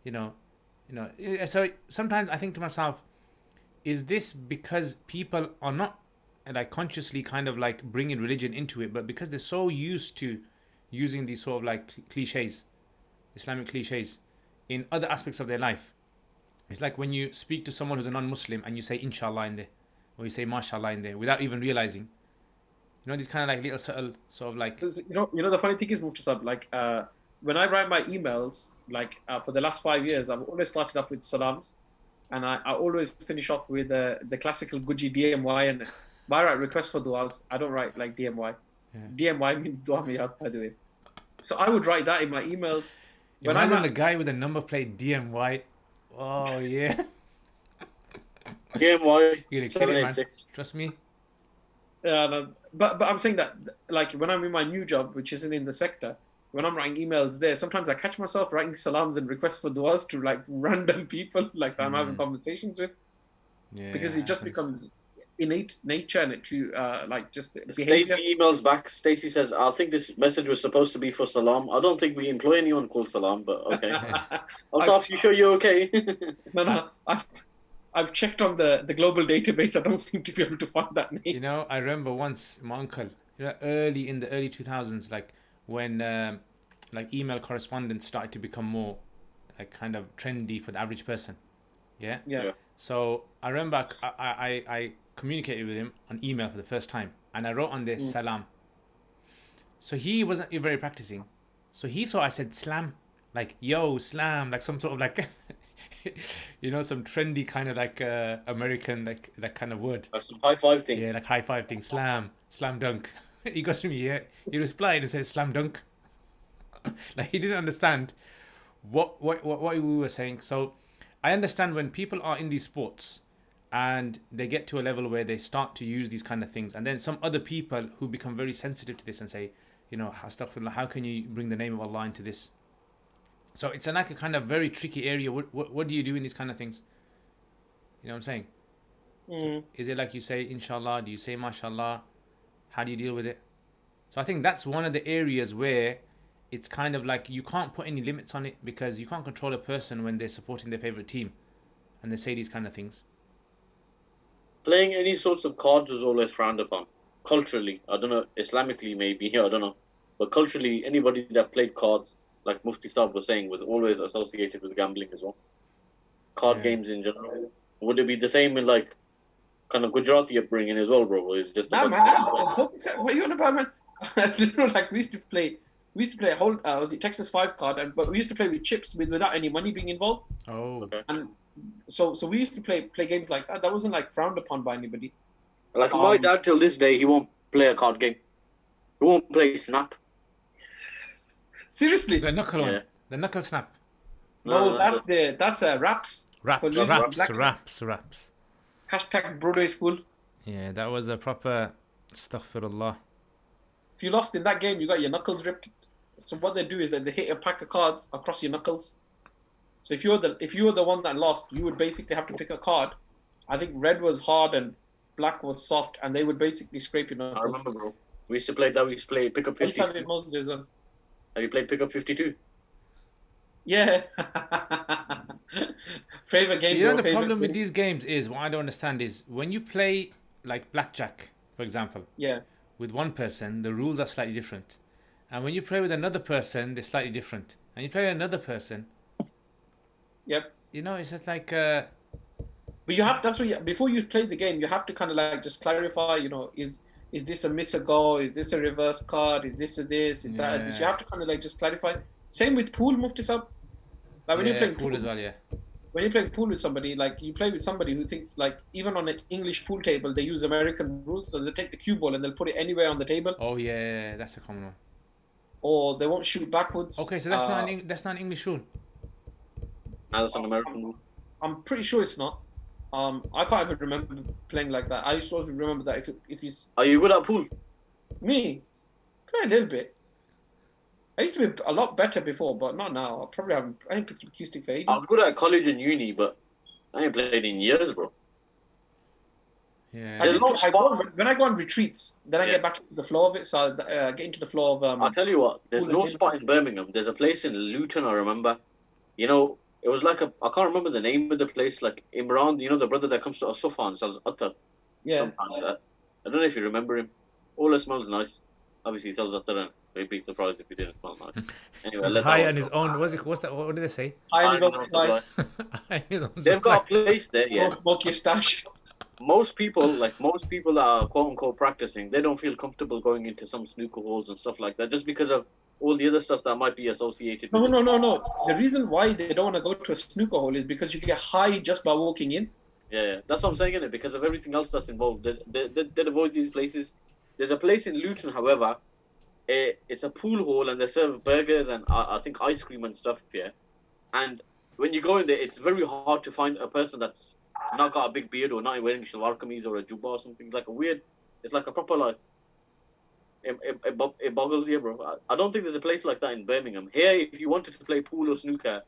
you know. So sometimes I think to myself, is this because people are not like consciously kind of like bringing religion into it, but because they're so used to using these sort of like cliches, Islamic cliches, in other aspects of their life? It's like when you speak to someone who's a non-Muslim and you say inshallah in there, or you say mashallah in there without even realizing. You know, these kind of like little subtle sort of like... You know the funny thing is, Mufti, like when I write my emails, like for the last 5 years, I've always started off with salams, and I always finish off with the classical Guji DMY, and I write requests for duas. I don't write like DMY. Yeah. DMY means dua me up, by the way. So I would write that in my emails. When imagine the guy with a number plate DMY. Oh yeah. DMY. You're gonna kill it, man. Trust me. Yeah, no, but I'm saying that, like, when I'm in my new job, which isn't in the sector, when I'm writing emails there, sometimes I catch myself writing salams and requests for duas to like random people like I'm having conversations with. Yeah, because it just becomes innate nature and to like just behavior. Stacey emails back. Stacey says, I think this message was supposed to be for salam. I don't think we employ anyone called salam, but okay. Are you sure you're okay? No, I've checked on the global database. I don't seem to be able to find that name. You know, I remember once my uncle, you know, early 2000s, like when like email correspondence started to become more like kind of trendy for the average person. Yeah. So I remember I communicated with him on email for the first time, and I wrote on there salam. So he wasn't very practicing, so he thought I said slam, like yo slam, like some sort of like you know, some trendy kind of like American like that kind of word. Like some high five thing. Yeah, like high five thing, slam dunk. He got to me, yeah. He replied and said slam dunk. Like he didn't understand what we were saying. So I understand when people are in these sports and they get to a level where they start to use these kind of things, and then some other people who become very sensitive to this and say, you know, astaghfirullah, how can you bring the name of Allah into this? So it's like a kind of very tricky area. What do you do in these kind of things? You know what I'm saying? So is it like you say inshallah? Do you say mashallah? How do you deal with it? So I think that's one of the areas where it's kind of like you can't put any limits on it, because you can't control a person when they're supporting their favorite team and they say these kind of things. Playing any sorts of cards is always frowned upon. Culturally, I don't know, Islamically maybe, I don't know. But culturally, anybody that played cards, like Mufti Saab was saying, was always associated with gambling as well. Card games in general. Would it be the same in like kind of Gujarati upbringing as well, bro? Or is it just man, what are you on about, man? You know, like we used to play a whole was it Texas 5 card, but we used to play with chips without any money being involved. Oh, okay. And so we used to play games like that. That wasn't like frowned upon by anybody. Like my dad till this day, he won't play a card game. He won't play Snap. Seriously? The knuckle one. The knuckle snap. No, that's raps. Raps. Hashtag Broadway school. Yeah, that was a proper astaghfirullah. If you lost in that game, you got your knuckles ripped. So what they do is that they hit a pack of cards across your knuckles. So if you were the one that lost, you would basically have to pick a card. I think red was hard and black was soft, and they would basically scrape your I knuckles. remember, bro. We used to play that. We used to play Pick Up I used to have 52. it most days then. Have you played Pick Up 52? Yeah. Favorite game. You know bro, the favorite problem with game. these games is what I don't understand is when you play like blackjack, for example, Yeah. with one person, the rules are slightly different, and when you play with another person, they're slightly different. And you play with another person, Yep. you know, it's just like But you have that's what you, before you play the game, you have to kind of like just clarify. You know, is this a miss a go? Is this a reverse card? Is this a this? Is that a this? You Yeah. have to kind of like just clarify. Same with pool, Mufti Sab. Like when you're playing pool as well, yeah. when you're playing pool with somebody, like you play with somebody who thinks like even on an English pool table they use American rules, so they'll take the cue ball and they'll put it anywhere on the table, Oh yeah, that's a common one. or they won't shoot backwards. Okay, so that's that's not an English rule. Now that's an American rule. I'm pretty sure it's not. I can't even remember playing like that. I used to always remember that if he's Are you good at pool? me, play a little bit. I used to be a lot better before, but not now. I ain't picked up cue stick for ages. I was good at college and uni, but I ain't played in years, bro. Yeah. There's no when I go on retreats, then I Yeah. get back into the flow of it. So I get into the flow of I'll tell you what, there's pool no and spot in Birmingham. There's a place in Luton, I remember. You know, it was like I can't remember the name of the place. Like Imran, you know, the brother that comes to Asufan and sells attar. yeah. Something like that. I don't know if you remember him. All it smells nice. Obviously, he sells attar, and we'd be surprised if he didn't smell nice. Anyway, He's let that high one on his go. own. What's that? What did they say? I High was on his also own like, supply. High on his own They've got a supply. place there, yeah. don't smoke your stash. Most people that are quote unquote practicing, they don't feel comfortable going into some snooker halls and stuff like that, just because of all the other stuff that might be associated with No, it. no, no, no. The reason why they don't want to go to a snooker hole is because you get high just by walking in. Yeah, that's what I'm saying, innit? Because of everything else that's involved. They avoid these places. There's a place in Luton, however, it's a pool hall and they serve burgers and I think ice cream and stuff, yeah. And when you go in there, it's very hard to find a person that's not got a big beard or not wearing shalwar kameez or a jubba or something. It's like a weird, it's like a proper like, it boggles you, bro. I don't think there's a place like that in Birmingham. Here, if you wanted to play pool or snooker,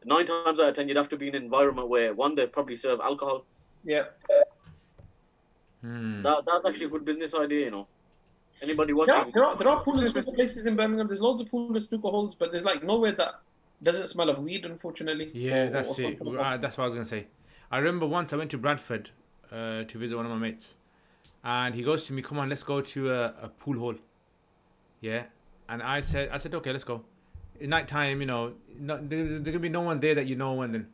9 times out of 10, you'd have to be in an environment where, one, they probably serve alcohol. Yeah. That's actually a good business idea, you know. Anybody watching? Yeah, there are pool and snooker places in Birmingham. There's loads of pool and snooker holes, but there's like nowhere that doesn't smell of weed, unfortunately. Yeah, or that's it. something like that. That's what I was gonna say. I remember once I went to Bradford to visit one of my mates, and he goes to me, "Come on, let's go to a pool hall." Yeah, and I said, "Okay, let's go." It's night time, you know. There's gonna be no one there that you know. And then,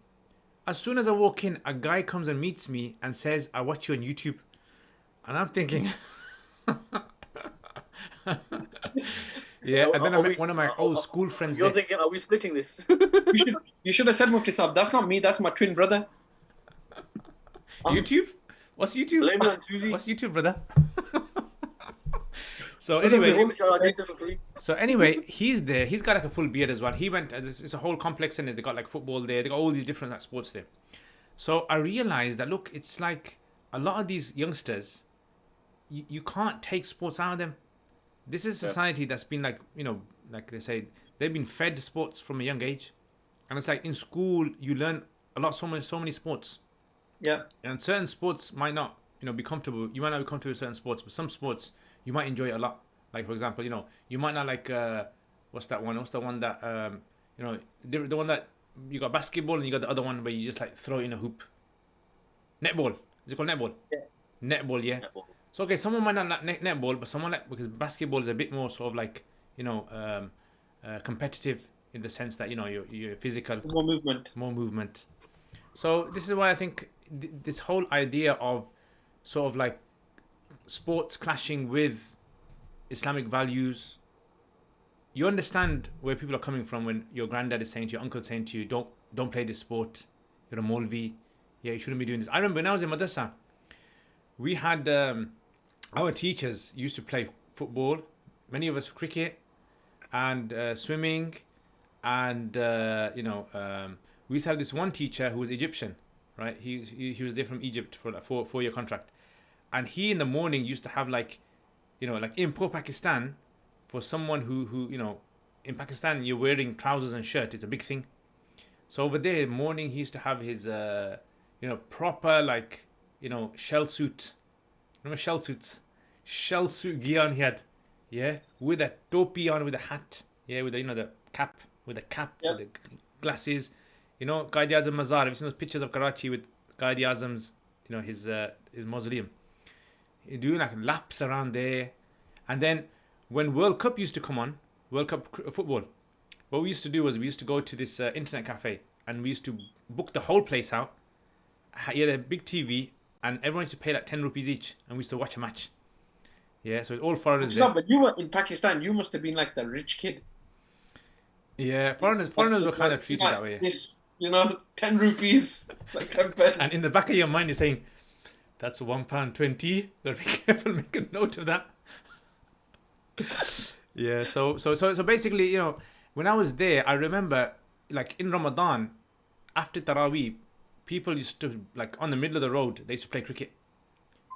as soon as I walk in, a guy comes and meets me and says, "I watch you on YouTube," and I'm thinking. Yeah, and then I met one of my old school friends You're there. thinking, are we splitting this? You should have said Mufti Saab. That's not me. That's my twin brother. YouTube? What's YouTube? Blame it on Susie. What's YouTube, brother? So Blame anyway, it on Jason for free. he's there. He's got like a full beard as well. He went. It's a whole complex, and they got like football there. They got all these different like sports there. So I realized that look, it's like a lot of these youngsters, you can't take sports out of them. This is society that's been like, you know, like they say, they've been fed sports from a young age, and it's like in school you learn a lot, so many sports. Yeah. And certain sports might not, you know, be comfortable. You might not be comfortable with certain sports, but some sports you might enjoy it a lot. Like for example, you know, you might not like what's that one? What's the one that you know, the one that you got basketball and you got the other one where you just like throw it in a hoop. Netball. Is it called netball? Yeah. Netball, yeah. Netball. So okay, someone might not like netball, but someone like, because basketball is a bit more sort of like, you know, competitive in the sense that, you know, you're physical, More movement. more movement. So this is why I think this whole idea of sort of like sports clashing with Islamic values, you understand where people are coming from when your granddad is saying to your uncle is saying to you, don't play this sport, you're a Molvi, yeah, you shouldn't be doing this. I remember when I was in madrasa, we had our teachers used to play football, many of us cricket and swimming, and you know, we used to have this one teacher who was Egyptian, right? He was there from Egypt for like 4-year contract, and he in the morning used to have like, like in pro Pakistan, for someone who in Pakistan you're wearing trousers and shirt, it's a big thing. So over there, morning he used to have his proper like shell suit. Remember shell suits? Shell suit gear on he had, yeah, with a topi on, with a hat, yeah, with the the cap, with the cap, Yeah. with the glasses. Qaid Azam Mazar. Have you seen those pictures of Karachi with Qaid Azam's, his mausoleum? He doing like laps around there, and then when World Cup used to come on, World Cup football, what we used to do was we used to go to this internet cafe, and we used to book the whole place out. He had a big TV, and everyone used to pay like 10 rupees each, and we used to watch a match. Yeah, so it's all foreigners there. But you were in Pakistan. You must have been like the rich kid. Yeah, foreigners were kind of treated that way. This, 10 rupees, like 10 pence. And in the back of your mind, you're saying, that's £1.20. Gotta be careful, make a note of that. Yeah, so basically, when I was there, I remember, like in Ramadan, after Taraweeh, people used to, like on the middle of the road, they used to play cricket.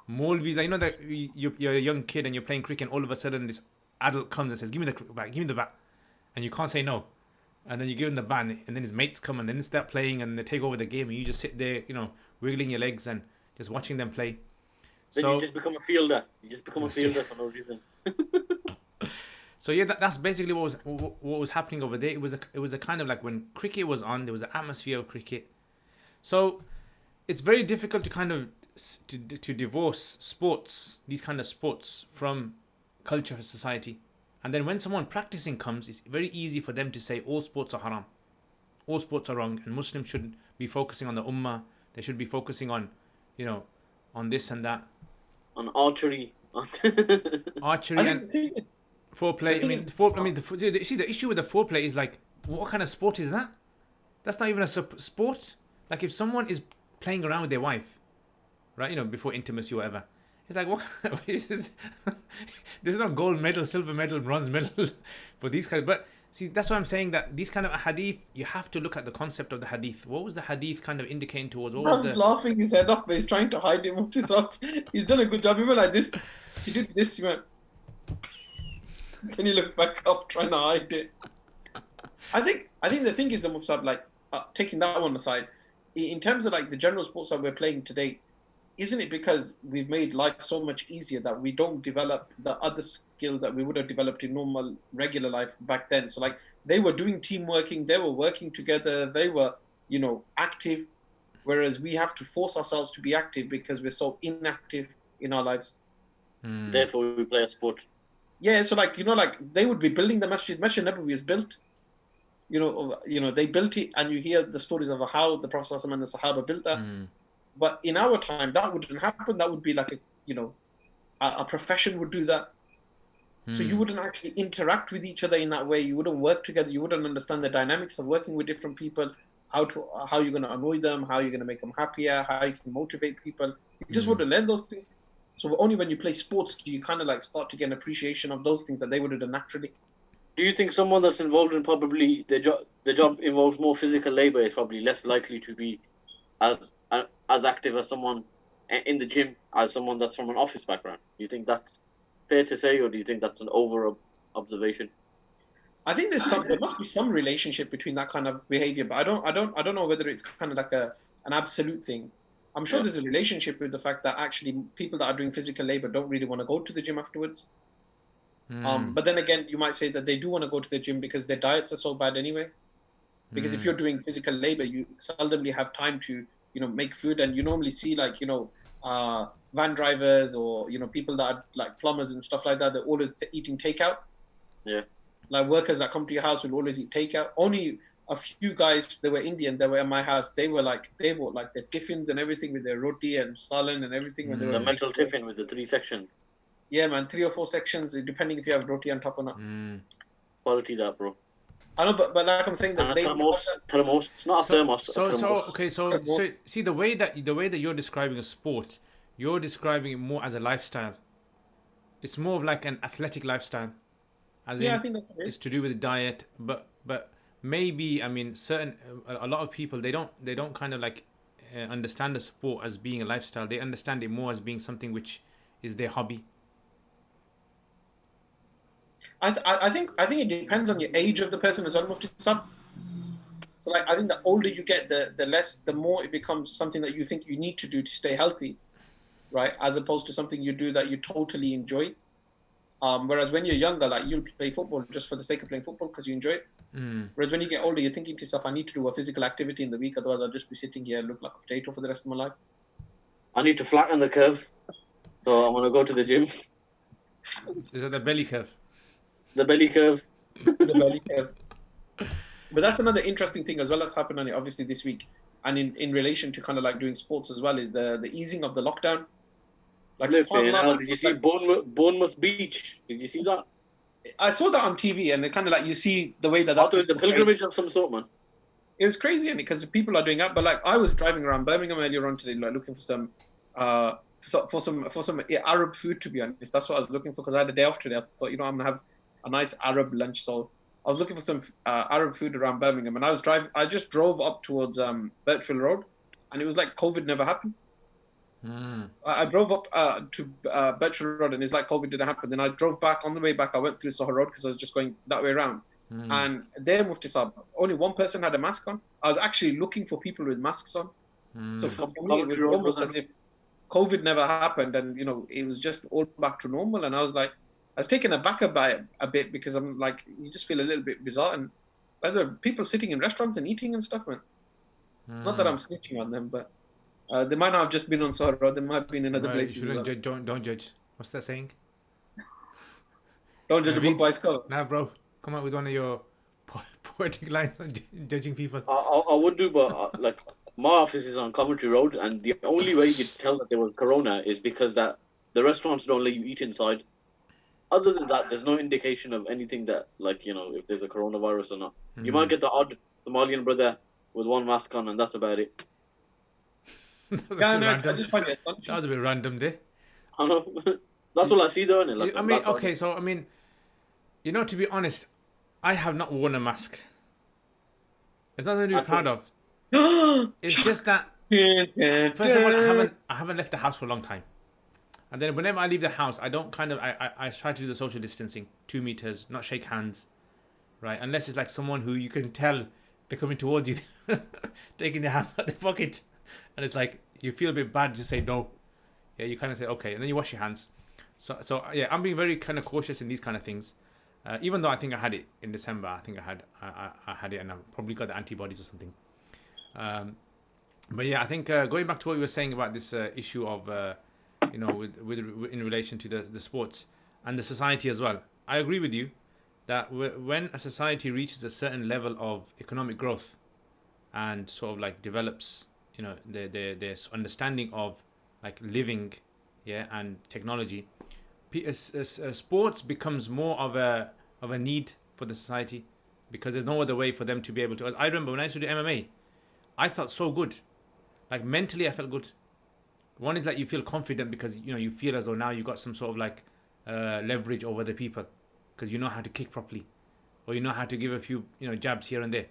Molvis, like, that you're a young kid and you're playing cricket, and all of a sudden this adult comes and says, give me the bat, and you can't say no. And then you give him the bat, and then his mates come and then they start playing and they take over the game, and you just sit there, wiggling your legs and just watching them play. Then you just become a fielder. You just become a fielder for no reason. So yeah, that's basically what was happening over there. It was a kind of like when cricket was on, there was an atmosphere of cricket. So it's very difficult to kind of to divorce sports, these kind of sports, from culture of society. And then when someone practicing comes, it's very easy for them to say all sports are haram, all sports are wrong, and Muslims should be focusing on the ummah. They should be focusing on, on this and that. On archery. Archery and foreplay. The issue with the foreplay is like, what kind of sport is that? That's not even a sport. Like if someone is playing around with their wife, right? Before intimacy or whatever, it's like, what? There's no gold medal, silver medal, bronze medal for these kind of. But see, that's why I'm saying that these kind of hadith, you have to look at the concept of the hadith. What was the hadith kind of indicating towards? What was Man's laughing his head off, but he's trying to hide him up his up. He's done a good job. He went like this. He did this. He went. Then he looked back up, trying to hide it. I think the thing is, the Mufsad, like taking that one aside, in terms of like the general sports that we're playing today, isn't it because we've made life so much easier that we don't develop the other skills that we would have developed in normal, regular life back then? So like they were doing team working, they were working together, they were, active, whereas we have to force ourselves to be active because we're so inactive in our lives. Therefore, we play a sport. Yeah, so like, they would be building the masjid. Masjid Nabawi is built. They built it, and you hear the stories of how the Prophet ﷺ and the Sahaba built that. But in our time, that wouldn't happen. That would be like a profession would do that. So you wouldn't actually interact with each other in that way. You wouldn't work together. You wouldn't understand the dynamics of working with different people, how you're going to annoy them, how you're going to make them happier, how you can motivate people. You just wouldn't learn those things. So only when you play sports do you kind of like start to get an appreciation of those things that they would have done naturally. Do you think someone that's involved in probably the job involves more physical labor is probably less likely to be as active as someone in the gym as someone that's from an office background? Do you think that's fair to say, or do you think that's an over observation? I think there must be some relationship between that kind of behavior, but I don't know whether it's kind of like an absolute thing. I'm sure there's a relationship with the fact that actually people that are doing physical labor don't really want to go to the gym afterwards. But then again, you might say that they do want to go to the gym because their diets are so bad anyway. Because if you're doing physical labor, you seldomly have time to, make food, and you normally see like, van drivers or, people that are like plumbers and stuff like that, they're always eating takeout. Yeah. Like workers that come to your house will always eat takeout. Only a few guys, they were Indian, they were at my house, they bought like their tiffins and everything with their roti and salan and everything. When they were the metal tiffin with the 3 sections. Yeah, man, 3 or 4 sections, depending if you have roti on top or not. Quality that, bro. I know, but like I'm saying that thermos, not a thermos. So see the way that you're describing a sport, you're describing it more as a lifestyle. It's more of like an athletic lifestyle, I think it's to do with the diet. But maybe, I mean, a lot of people they don't kind of like understand the sport as being a lifestyle. They understand it more as being something which is their hobby. I think it depends on your age of the person as well, Mufti Sab. So like I think the older you get, the more it becomes something that you think you need to do to stay healthy, right? As opposed to something you do that you totally enjoy. Whereas when you're younger, like you'll play football just for the sake of playing football because you enjoy it. Whereas when you get older, you're thinking to yourself, I need to do a physical activity in the week, otherwise I'll just be sitting here and look like a potato for the rest of my life. I need to flatten the curve, so I'm gonna go to the gym. Is that the belly curve? The belly curve. The belly curve. But that's another interesting thing as well that's happened on it, obviously this week, and in relation to kind of like doing sports as well, is the easing of the lockdown. Like, Did you see Bournemouth Beach? Did you see that? I saw that on TV, and it kind of like you see the way I that's. thought it was a pilgrimage of some sort, man. It was crazy, because people are doing that. But like I was driving around Birmingham earlier on today, like looking for some Arab food. To be honest, that's what I was looking for because I had a day off today. I thought, I'm gonna have a nice Arab lunch, so I was looking for some Arab food around Birmingham, and I just drove up towards Birchville Road, and it was like COVID never happened. I drove up to Birchville Road, and it's like COVID didn't happen. Then I drove back. On the way back, I went through Soho Road because I was just going that way around. And there, Mufti Saab, only one person had a mask on. I was actually looking for people with masks on. So for me, it was almost as if COVID never happened, and it was just all back to normal. And I was taken aback by it a bit because I'm like, you just feel a little bit bizarre. And whether people sitting in restaurants and eating and stuff, man. Not that I'm snitching on them, but they might not have just been on Soho Road. They might have been in other places. You shouldn't don't judge. What's that saying? Don't judge a book by its cover. Nah, bro. Come out with one of your poetic lines on judging people. I would do, but like my office is on Coventry Road, and the only way you tell that there was corona is because that the restaurants don't let you eat inside. Other than that, there's no indication of anything that, like, if there's a coronavirus or not. You might get the odd Somalian brother with one mask on, and that's about it. That was a bit random there. I know. That's all I see though, innit? Like, I mean, okay, so I mean, to be honest, I have not worn a mask. It's nothing to be proud of. It's just that first of all, I haven't left the house for a long time, and then whenever I leave the house, I don't I try to do the social distancing, 2 meters, not shake hands, right? Unless it's like someone who you can tell they're coming towards you, taking their hands out their pocket, and it's like you feel a bit bad to say no. Yeah, you kind of say okay, and then you wash your hands. So yeah, I'm being very kind of cautious in these kind of things. Even though I think I had it in December, I think I had it, and I probably got the antibodies or something. But yeah, I think going back to what you were saying about this issue of with in relation to the sports and the society as well, I agree with you that when a society reaches a certain level of economic growth and sort of like develops, their understanding of like living, and technology, sports becomes more of a need for the society because there's no other way for them to be able to. I remember when I used to do MMA, I felt so good, like mentally I felt good. One is that you feel confident because you feel as though now you got some sort of like leverage over the people because you know how to kick properly, or you know how to give a few jabs here and there.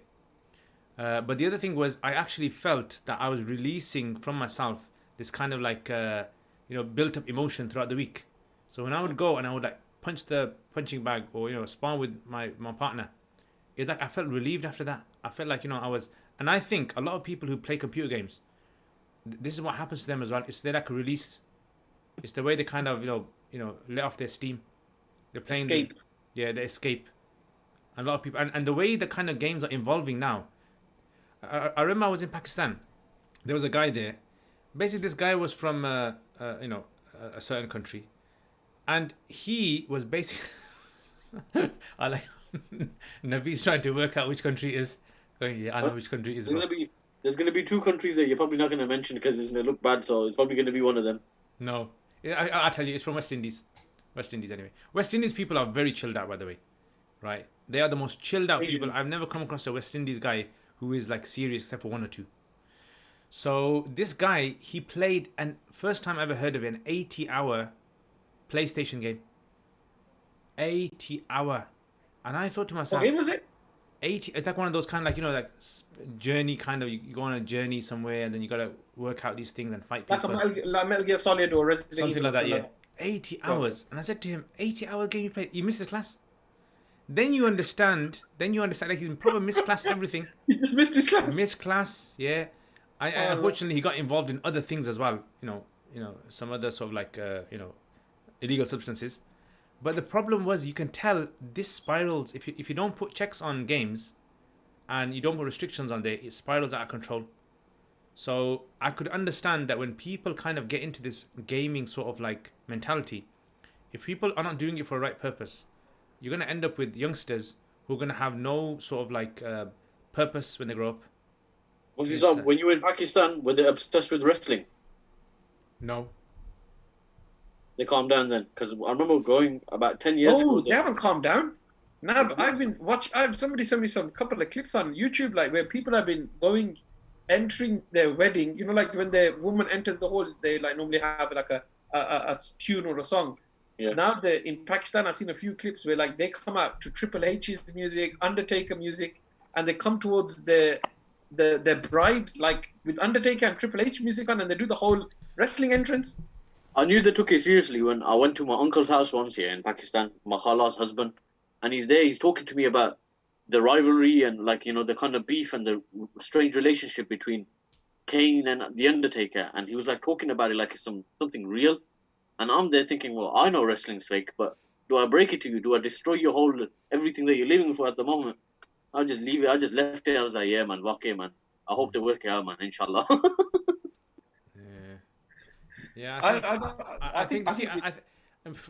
But the other thing was I actually felt that I was releasing from myself this kind of like built up emotion throughout the week. So when I would go and I would like punch the punching bag or spar with my partner, it's like I felt relieved after that. I felt like I was, and I think a lot of people who play computer games, this is what happens to them as well. It's like a release. It's the way they kind of let off their steam. They're playing escape. They escape. A lot of people and the way the kind of games are evolving now. I remember I was in Pakistan. There was a guy there. Basically, this guy was from a certain country, and he was basically. I like Naveed's trying to work out which country it is. Going, yeah, I know which country it is. There's gonna be 2 countries that you're probably not gonna mention because it's gonna look bad. So it's probably gonna be one of them. No, I'll tell you, it's from West Indies. West Indies, anyway. West Indies people are very chilled out, by the way. Right? They are the most chilled out people. I've never come across a West Indies guy who is like serious except for 1 or 2. So this guy, he played, and first time I ever heard of it, an 80-hour PlayStation game. 80-hour. And I thought to myself, What game was it? 80. It's like one of those kind of like, you know, like journey kind of. You go on a journey somewhere, and then you gotta work out these things and fight Like people. like Metal Gear Solid or Resident Something Evil. like that, or yeah. something 80 hours. And I said to him, 80-hour game you played. You missed the class. Then you understand. Like he's probably missed class everything. He just missed his class. Missed class, yeah. I unfortunately he got involved in other things as well. You know, some other sort of like illegal substances. But the problem was, you can tell this spirals if you don't put checks on games, and you don't put restrictions on there, it spirals out of control. So I could understand that when people kind of get into this gaming sort of like mentality, if people are not doing it for the right purpose, you're going to end up with youngsters who are going to have no sort of like purpose when they grow up. When you were in Pakistan, were they obsessed with wrestling? No. They calmed down then, because I remember going about 10 years ago. They haven't calmed down. Nav, I've been somebody sent me some couple of clips on YouTube, like where people have been entering their wedding. You know, like when the woman enters the hall, they like normally have like a tune or a song. Yeah. Now in Pakistan, I've seen a few clips where like they come out to Triple H's music, Undertaker music, and they come towards their bride like with Undertaker and Triple H music on, and they do the whole wrestling entrance. I knew they took it seriously when I went to my uncle's house once here in Pakistan, my khala's husband, and he's there. He's talking to me about the rivalry and like, you know, the kind of beef and the strange relationship between Kane and the Undertaker, and he was like talking about it like it's something real. And I'm there thinking, well, I know wrestling's fake, but do I break it to you? Do I destroy your whole everything that you're living for at the moment? I just leave it. I just left it. I was like, yeah, man, okay, man. I hope they work it out, man. Inshallah. Yeah, I think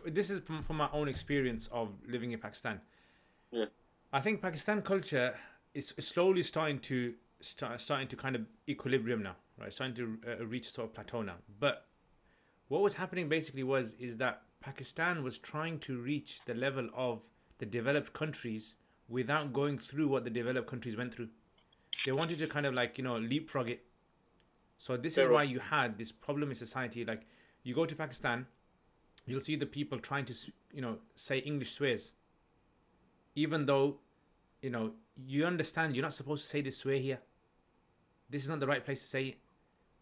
this is from my own experience of living in Pakistan. Yeah. I think Pakistan culture is slowly starting to kind of equilibrium now, right? Starting to reach a sort of plateau now. But what was happening basically is that Pakistan was trying to reach the level of the developed countries without going through what the developed countries went through. They wanted to kind of like, you know, leapfrog it. So this is why you had this problem in society. Like, you go to Pakistan, you'll see the people trying to, you know, say English swears. Even though, you know, you understand you're not supposed to say this swear here. This is not the right place to say it.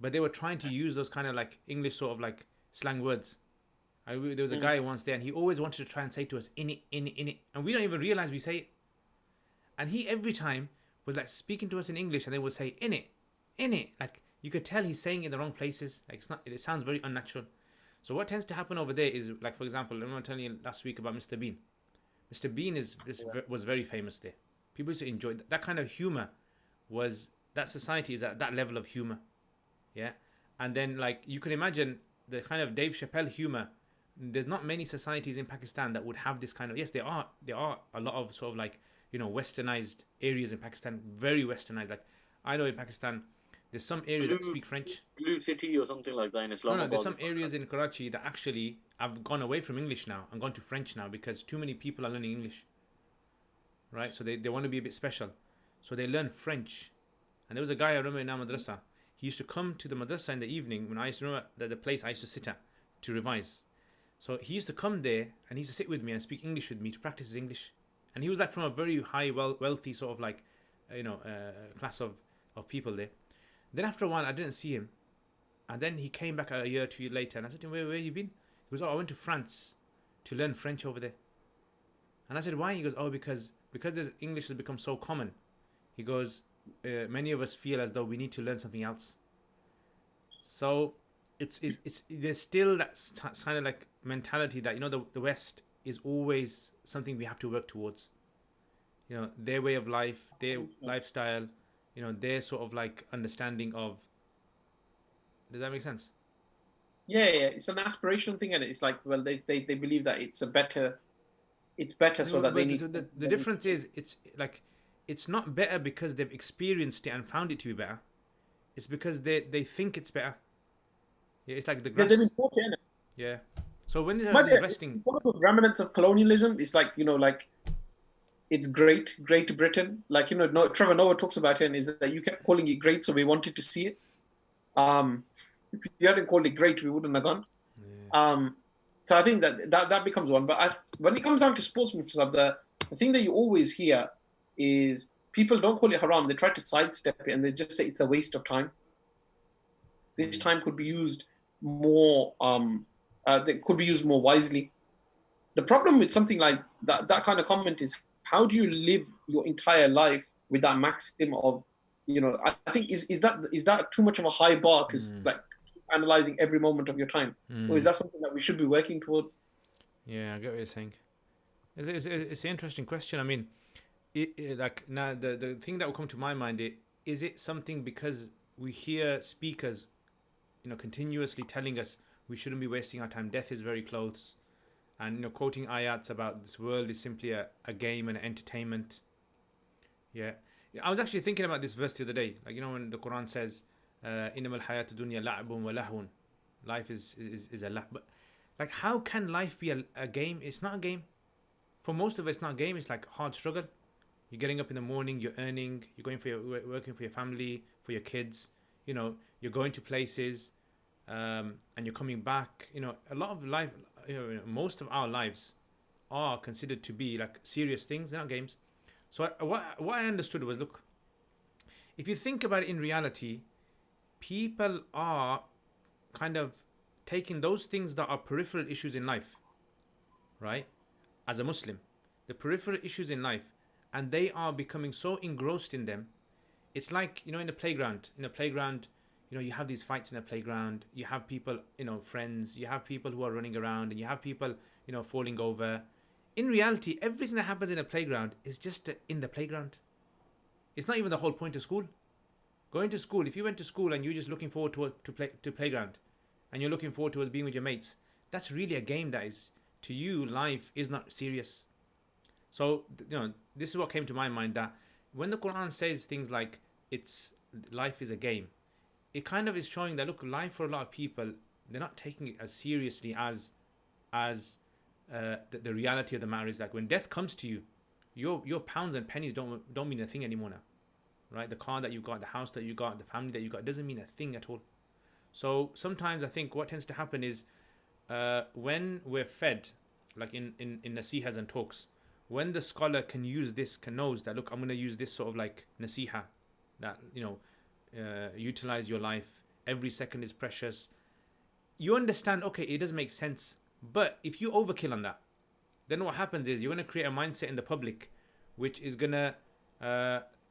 But they were trying to use those kind of like English sort of like slang words. There was a guy once there, and he always wanted to try and say to us, in it. And we don't even realize we say it. And he every time was like speaking to us in English, and they would say, in it. Like, you could tell he's saying it in the wrong places. Like, it sounds very unnatural. So what tends to happen over there is, like, for example, I remember telling you last week about Mr. Bean. Mr. Bean was very famous there. People used to enjoy that kind of humor. That society is at that level of humor. Yeah. And then, like, you can imagine the kind of Dave Chappelle humor. There's not many societies in Pakistan that would have this kind of, yes, there are a lot of sort of like, you know, westernized areas in Pakistan, very westernized. Like, I know in Pakistan, there's some areas that speak French. Blue City or something like that in Islamabad. No, there's some areas in Karachi that actually have gone away from English now and gone to French now because too many people are learning English. Right? So they want to be a bit special. So they learn French. And there was a guy I remember in our madrasa. He used to come to the madrasa in the evening when I used to remember the place I used to sit at to revise. So he used to come there and he used to sit with me and speak English with me to practice his English. And he was like from a very high, wealthy sort of like, class of people there. Then after a while, I didn't see him. And then he came back a year or 2 years later. And I said to him, where you been? He goes, I went to France to learn French over there. And I said, why? He goes, because this English has become so common. He goes, many of us feel as though we need to learn something else. So there's still that kind of like mentality that, you know, the West is always something we have to work towards. You know, their way of life, their lifestyle, you know, their sort of like understanding of. Does that make sense? Yeah. It's an aspirational thing, and it's like, well, they believe that it's better, so that they need. The difference is, it's like, it's not better because they've experienced it and found it to be better. It's because they think it's better. Yeah, it's like the grass. They've been taught it. Yeah. So when they're resting, it's one of the remnants of colonialism. It's like, you know, like, it's Great Britain. Like, you know, Trevor Noah talks about it, and is that you kept calling it great, so we wanted to see it. If you hadn't called it great, we wouldn't have gone. Yeah. So I think that becomes one. But when it comes down to sportsmanship stuff, the thing that you always hear is people don't call it haram. They try to sidestep it and they just say it's a waste of time. This time could be used more. That could be used more wisely. The problem with something like that kind of comment is, how do you live your entire life with that maxim of, I think is that too much of a high bar to like analyzing every moment of your time, or is that something that we should be working towards? Yeah, I get what you're saying. It's an interesting question. I mean, like now the thing that will come to my mind is it something because we hear speakers, continuously telling us we shouldn't be wasting our time. Death is very close, and quoting ayats about this world is simply a game and entertainment. Yeah, I was actually thinking about this verse the other day. Like when the Quran says, "Innamal hayatu dunya la'bun wa lahun," life is a la. But like, how can life be a game? It's not a game. For most of us, it's not a game. It's like hard struggle. You're getting up in the morning. You're earning. You're going working for your family, for your kids. You're going to places, and you're coming back. A lot of life. Most of our lives are considered to be like serious things. They're not games. So what I understood was, look, if you think about it in reality, people are kind of taking those things that are peripheral issues in life, right? As a Muslim, the peripheral issues in life, and they are becoming so engrossed in them. It's like, in the playground. You have these fights in the playground. You have people, friends. You have people who are running around, and you have people, falling over. In reality, everything that happens in a playground is just in the playground. It's not even the whole point of school. Going to school, if you went to school and you're just looking forward to playground, and you're looking forward to being with your mates, that's really a game. That is, to you, life is not serious. So, this is what came to my mind, that when the Quran says things like life is a game, it kind of is showing that, look, life for a lot of people, they're not taking it as seriously as the reality of the matter is. Like when death comes to you, your pounds and pennies don't mean a thing anymore now, right? The car that you got, the house that you got, the family that you got, doesn't mean a thing at all. So sometimes I think what tends to happen is when we're fed, like in nasihas and talks, when the scholar knows that, look, I'm going to use this sort of like nasiha, that utilize your life, every second is precious, you understand, okay, it does make sense. But if you overkill on that, then what happens is you're going to create a mindset in the public which is going to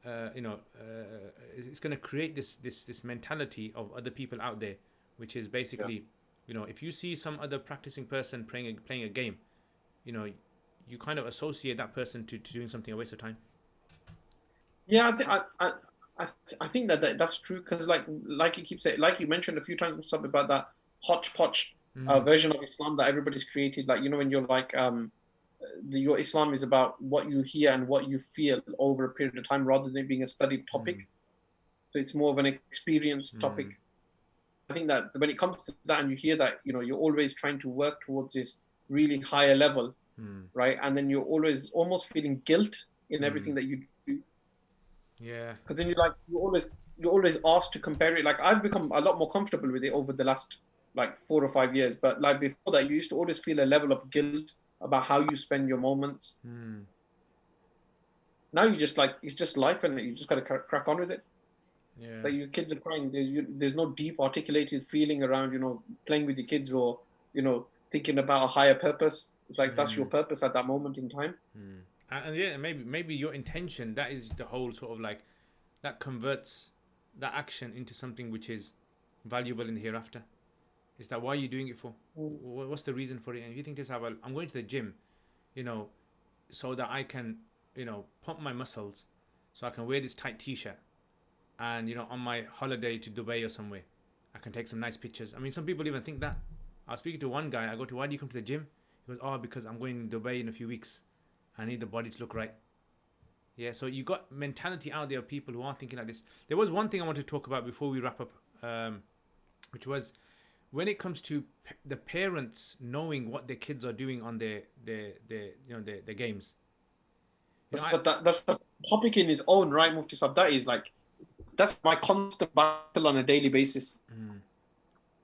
it's going to create this mentality of other people out there, which is basically, if you see some other practicing person playing a game, you kind of associate that person to doing something a waste of time. Yeah, I think that's true, because like you keep saying, like you mentioned a few times, something about that hodgepodge version of Islam that everybody's created. Like, when you're like, your Islam is about what you hear and what you feel over a period of time, rather than being a studied topic. So it's more of an experience topic. I think that when it comes to that, and you hear that, you're always trying to work towards this really higher level, right? And then you're always almost feeling guilt in everything that you do. Yeah. Because then you're always asked to compare it. Like, I've become a lot more comfortable with it over the last like 4 or 5 years. But like before that, you used to always feel a level of guilt about how you spend your moments. Now you just like, it's just life, and you just got to crack on with it. Yeah. Like, your kids are crying. There's no deep articulated feeling around, playing with your kids, or, thinking about a higher purpose. It's like, that's your purpose at that moment in time. And yeah, maybe your intention, that is the whole sort of like, that converts that action into something which is valuable in the hereafter. Is that, why are you doing it for? What's the reason for it? And if you think to yourself, well, I'm going to the gym, so that I can, pump my muscles, so I can wear this tight t-shirt, and on my holiday to Dubai or somewhere, I can take some nice pictures. I mean, some people even think that. I was speaking to one guy, I go to, why do you come to the gym? He goes, oh, because I'm going to Dubai in a few weeks. I need the body to look right. Yeah, so you got mentality out there of people who are thinking like this. There was one thing I wanted to talk about before we wrap up, which was when it comes to the parents knowing what their kids are doing on their games. That's the topic in its own right, Mufti Sahib. That is like, that's my constant battle on a daily basis.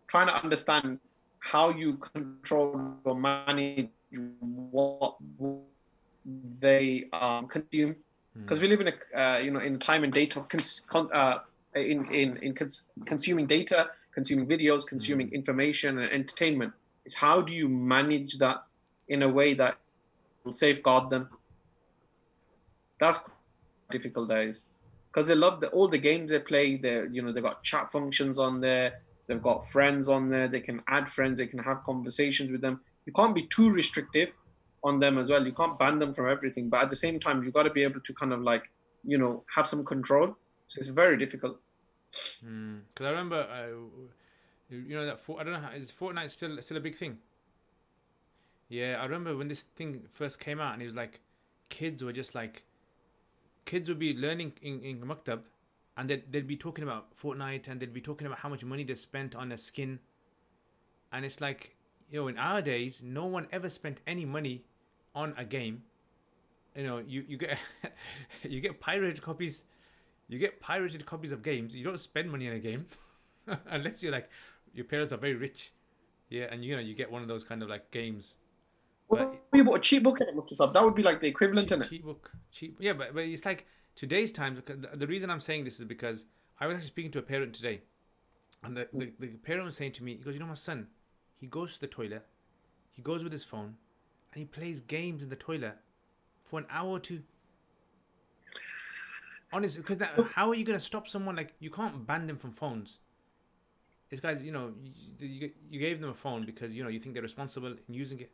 Trying to understand how you control or manage what they consume, because we live in a in a time and date of consuming data, consuming videos, consuming information and entertainment. Is how do you manage that in a way that will safeguard them? That's difficult days because they love all the games they play. They've got chat functions on there. They've got friends on there. They can add friends. They can have conversations with them. You can't be too restrictive on them as well. You can't ban them from everything, but at the same time, you've got to be able to kind of like have some control. So it's very difficult. Because I remember, that I don't know, is Fortnite still a big thing? Yeah, I remember when this thing first came out, and it was like kids would be learning in Maktab, and they'd be talking about Fortnite, and they'd be talking about how much money they spent on a skin. And it's like, in our days, no one ever spent any money on a game. You get you get pirated copies. You get pirated copies of games. You don't spend money on a game unless you're like your parents are very rich. Yeah, and you get one of those kind of like games. Well, you bought a cheap book and that would be like the equivalent, isn't it? Cheap book, cheap. Yeah, but it's like today's times. The reason I'm saying this is because I was actually speaking to a parent today, and the parent was saying to me, he goes, my son, he goes to the toilet, he goes with his phone, and he plays games in the toilet for an hour or two. Honestly, because how are you going to stop someone? Like, you can't ban them from phones. It's guys, you gave them a phone because, you think they're responsible in using it.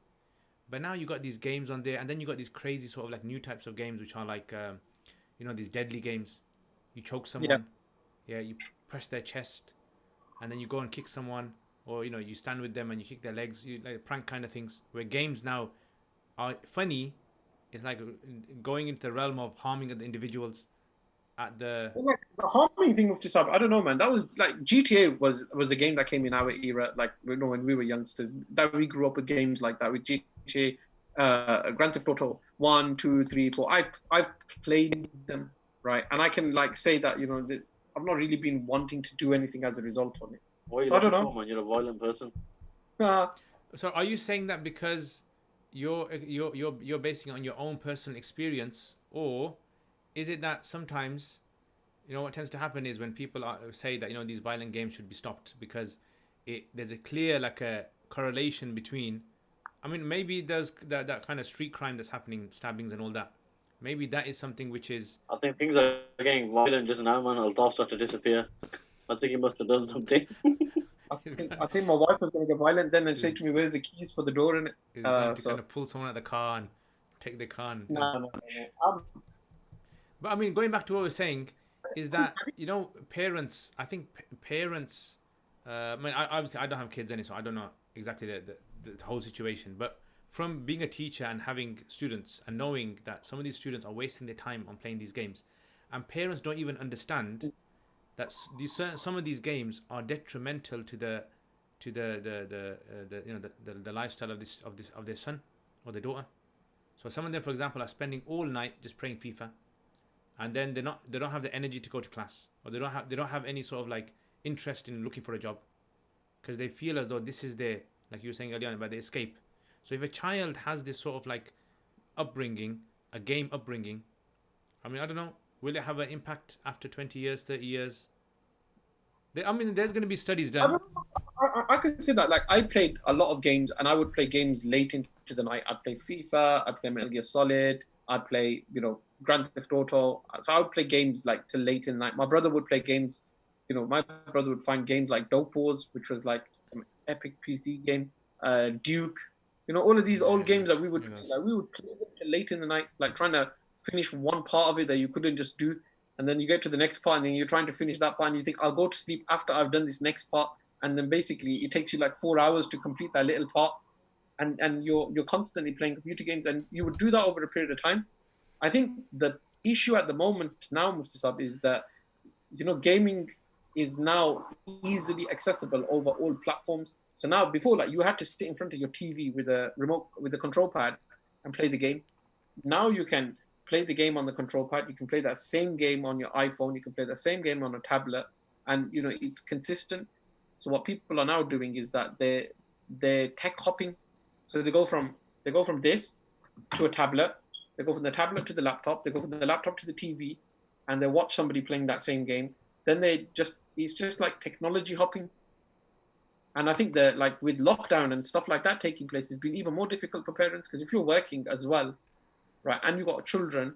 But now you got these games on there, and then you got these crazy sort of like new types of games, which are like, these deadly games. You choke someone. Yeah, you press their chest, and then you go and kick someone. Or, you stand with them and you kick their legs. You like prank kind of things. Where games now are funny. It's like going into the realm of harming the individuals. The harming thing of Tisab, I don't know, man. That was like GTA was a game that came in our era, like when we were youngsters. That we grew up with games like that with GTA, Grand Theft Auto 1, 2, 3, 4. I've played them, right, and I can like say that I've not really been wanting to do anything as a result of it. So I don't know, man. You're a violent person. So are you saying that because you're basing it on your own personal experience, or is it that sometimes, what tends to happen is when people say that, these violent games should be stopped because there's a clear, like a correlation between, maybe there's that kind of street crime that's happening, stabbings and all that. Maybe that is something which is... I think things are getting violent just now, man. Altaf started to disappear. I think he must have done something. I think my wife was going to get violent then and say to me, where's the keys for the door? And he's going to kind of pull someone out of the car and take the car. No. But going back to what we were saying, is that parents. I think parents. Obviously I don't have kids so I don't know exactly the whole situation. But from being a teacher and having students and knowing that some of these students are wasting their time on playing these games, and parents don't even understand that some of these games are detrimental to the lifestyle of their son or their daughter. So some of them, for example, are spending all night just playing FIFA. And then they don't have the energy to go to class, or they don't have any sort of like interest in looking for a job, because they feel as though this is their, like you were saying earlier on about the escape. So if a child has this sort of like upbringing, a game upbringing, I don't know, will it have an impact after 20 years, 30 years? There's going to be studies done. I can see that. Like, I played a lot of games, and I would play games late into the night. I'd play FIFA, I'd play Metal Gear Solid, I'd play, Grand Theft Auto. So I would play games like till late in the night. My brother would play games, my brother would find games like Dope Wars, which was like some epic PC game, Duke, all of these old games that we would play. Like, we would play them till late in the night, like trying to finish one part of it that you couldn't just do. And then you get to the next part and then you're trying to finish that part and you think, I'll go to sleep after I've done this next part. And then basically it takes you like 4 hours to complete that little part. And you're constantly playing computer games, and you would do that over a period of time. I think the issue at the moment now, Mustasab, is that gaming is now easily accessible over all platforms. So now, before, like, you had to sit in front of your TV with a remote, with a control pad and play the game. Now you can play the game on the control pad. You can play that same game on your iPhone. You can play the same game on a tablet, and it's consistent. So what people are now doing is that they're tech hopping. So they go from this to a tablet, They go from the tablet to the laptop. They go from the laptop to the TV, and they watch somebody playing that same game. Then it's just like technology hopping. And I think that like with lockdown and stuff like that taking place, it's been even more difficult for parents because if you're working as well, right, and you've got children,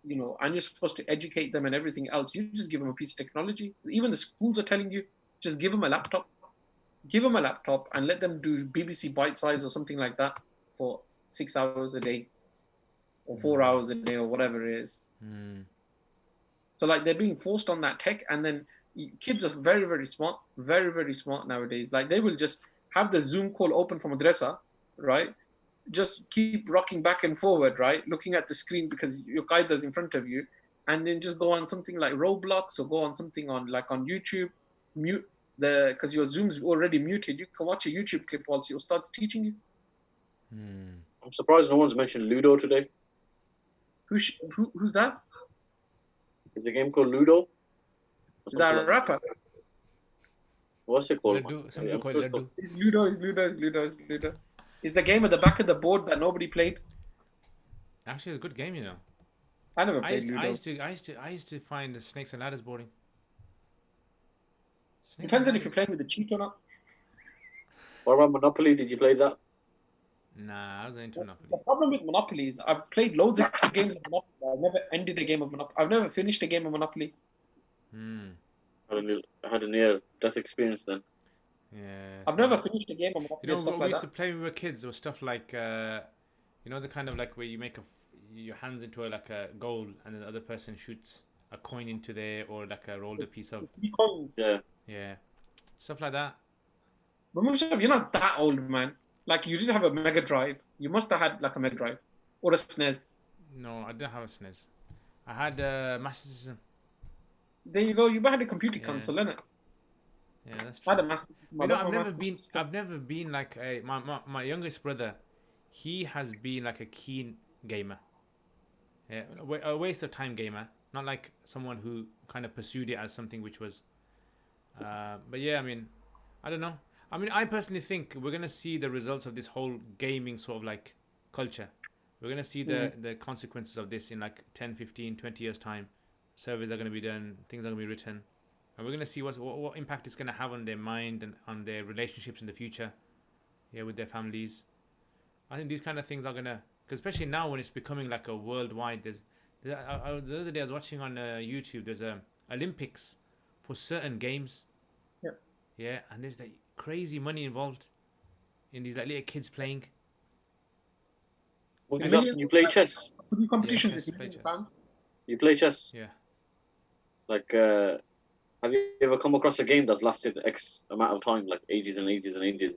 you know, and you're supposed to educate them and everything else, you just give them a piece of technology. Even the schools are telling you, just give them a laptop. Give them a laptop and let them do BBC Bite Size or something like that for 6 hours a day or 4 hours a day or whatever it is. So like they're being forced on that tech, and then kids are very, very smart nowadays. Like they will just have the Zoom call open from madrasa, right? Just keep rocking back and forward, right? Looking at the screen because your qaida's in front of you, and then just go on something like Roblox or go on something on YouTube, mute because your Zoom's already muted. You can watch a YouTube clip whilst your starts teaching you. I'm surprised no one's mentioned Ludo today. Who's that? Is the game called Ludo? Is that a rapper? What's it called? Some people call it Ludo. It's Ludo. It's the game at the back of the board that nobody played. Actually, it's a good game, you know. I never played Ludo. I used to find the Snakes and Ladders boring. Depends on if you're playing with the cheat or not. What about Monopoly? Did you play that? Nah, I was into Monopoly. The problem with Monopoly is I've played loads of games of Monopoly. I've never ended a game of Monopoly. I've never finished a game of Monopoly. I had a near-death experience then. Yeah. I've never finished a game of Monopoly. You know, stuff what like we used that. to play when we were kids was stuff like, you know, the kind of like where you make your hands into a goal and then the other person shoots a coin into there or like a rolled a piece of. Coins. Yeah. Stuff like that. But Musab, you're not that old, man. Like you didn't have a Mega Drive. You must have had like a Mega Drive or a SNES. No, I didn't have a SNES. I had Master System. There you go. You had a computer console, innit? Yeah, that's I true. had a Master System. You know, I've never been like my youngest brother. He has been like a keen gamer. Yeah, a waste of time gamer. Not like someone who kind of pursued it as something which was. But yeah, I mean, I don't know. I mean, I personally think we're gonna see the results of this whole gaming sort of like culture. We're gonna see the consequences of this in like 10, 15, 20 years time. Surveys are gonna be done. Things are gonna be written. And we're going to see what impact it's going to have on their mind and on their relationships in the future, with their families. I think these kind of things are going to, because especially now when it's becoming like a worldwide, the other day I was watching on YouTube, there's a Olympics for certain games. Yep. Yeah, and there's like crazy money involved in these like little kids playing. What is that? You play chess? Competitions chess, is play chess. You play chess? Yeah. Like, have you ever come across a game that's lasted X amount of time, like ages and ages and ages?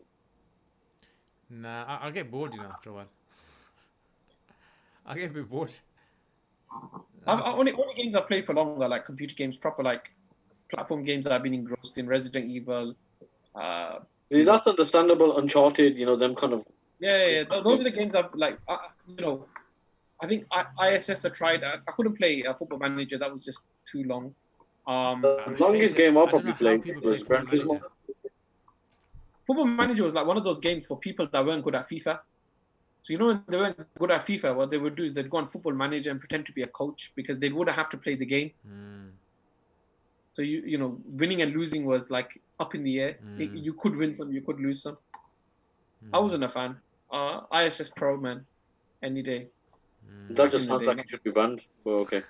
Nah, I'll get bored, after a while. I'll get a bit bored. Only games I've played for long are like computer games, proper like platform games that I've been engrossed in. Resident Evil. That's understandable. Uncharted, them kind of. Yeah. Those are the games I've like. I think ISS I tried. I couldn't play Football Manager. That was just too long. The longest game I probably played was Gran Turismo. Football Manager was like one of those games for people that weren't good at FIFA. So when they weren't good at FIFA, what they would do is they'd go on Football Manager and pretend to be a coach because they wouldn't have to play the game. So winning and losing was like up in the air. You could win some, you could lose some. I wasn't a fan. ISS Pro, man, any day. That just sounds like it should be banned. But okay.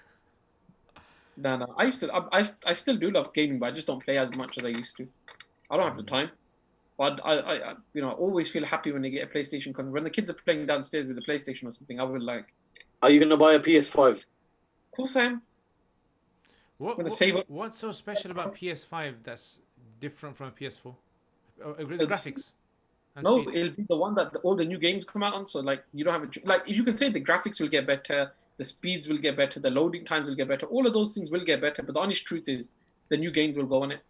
No. I still do love gaming, but I just don't play as much as I used to. I don't have the time. But I always feel happy when they get a PlayStation. When the kids are playing downstairs with a PlayStation or something, I will like. Are you gonna buy a PS5? Of course I am. What's so special about PS5 that's different from a PS4? The graphics. No, it'll be the one that all the new games come out on. So like you don't have you can say the graphics will get better, the speeds will get better, the loading times will get better. All of those things will get better. But the honest truth is, the new games will go on it.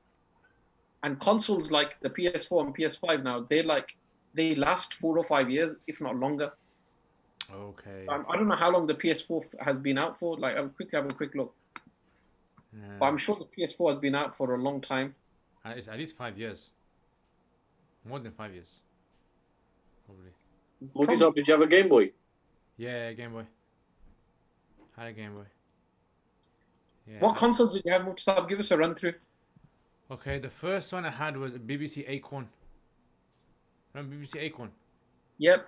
And consoles like the PS4 and PS5 now, they last 4 or 5 years, if not longer. Okay. I don't know how long the PS4 has been out for. Like I'll quickly have a quick look. Yeah. But I'm sure the PS4 has been out for a long time. It's at least 5 years. More than 5 years. Probably. Did you have a Game Boy? Yeah, Game Boy. Had a Game Boy. Yeah. What consoles did you have, Muftasab? Give us a run through. Okay, the first one I had was a BBC Acorn. Remember BBC Acorn? Yep.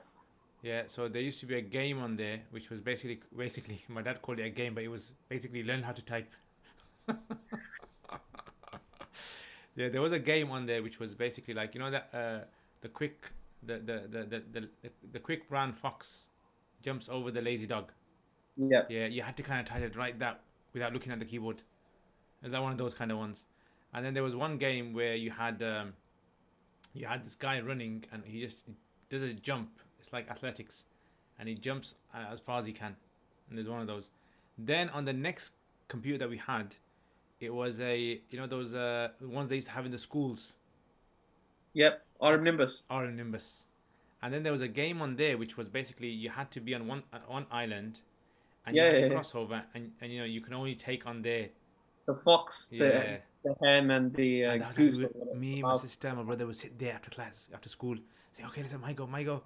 Yeah, so there used to be a game on there, which was basically my dad called it a game, but it was basically learn how to type. Yeah, there was a game on there which was basically like, you know, that the quick the quick brown fox jumps over the lazy dog. Yep. Yeah, you had to kind of try to write that without looking at the keyboard. Is that one of those kind of ones? And then there was one game where you had this guy running and he just does a jump. It's like athletics, and he jumps as far as he can. And there's one of those. Then on the next computer that we had, it was those ones they used to have in the schools. Yep. RM Nimbus. RM Nimbus. And then there was a game on there which was basically you had to be on one island, and you had to cross over, and you know you can only take on there the fox, the hen, and the goose. Me, my sister, my brother would sit there after school, say, "Okay, listen, my go,"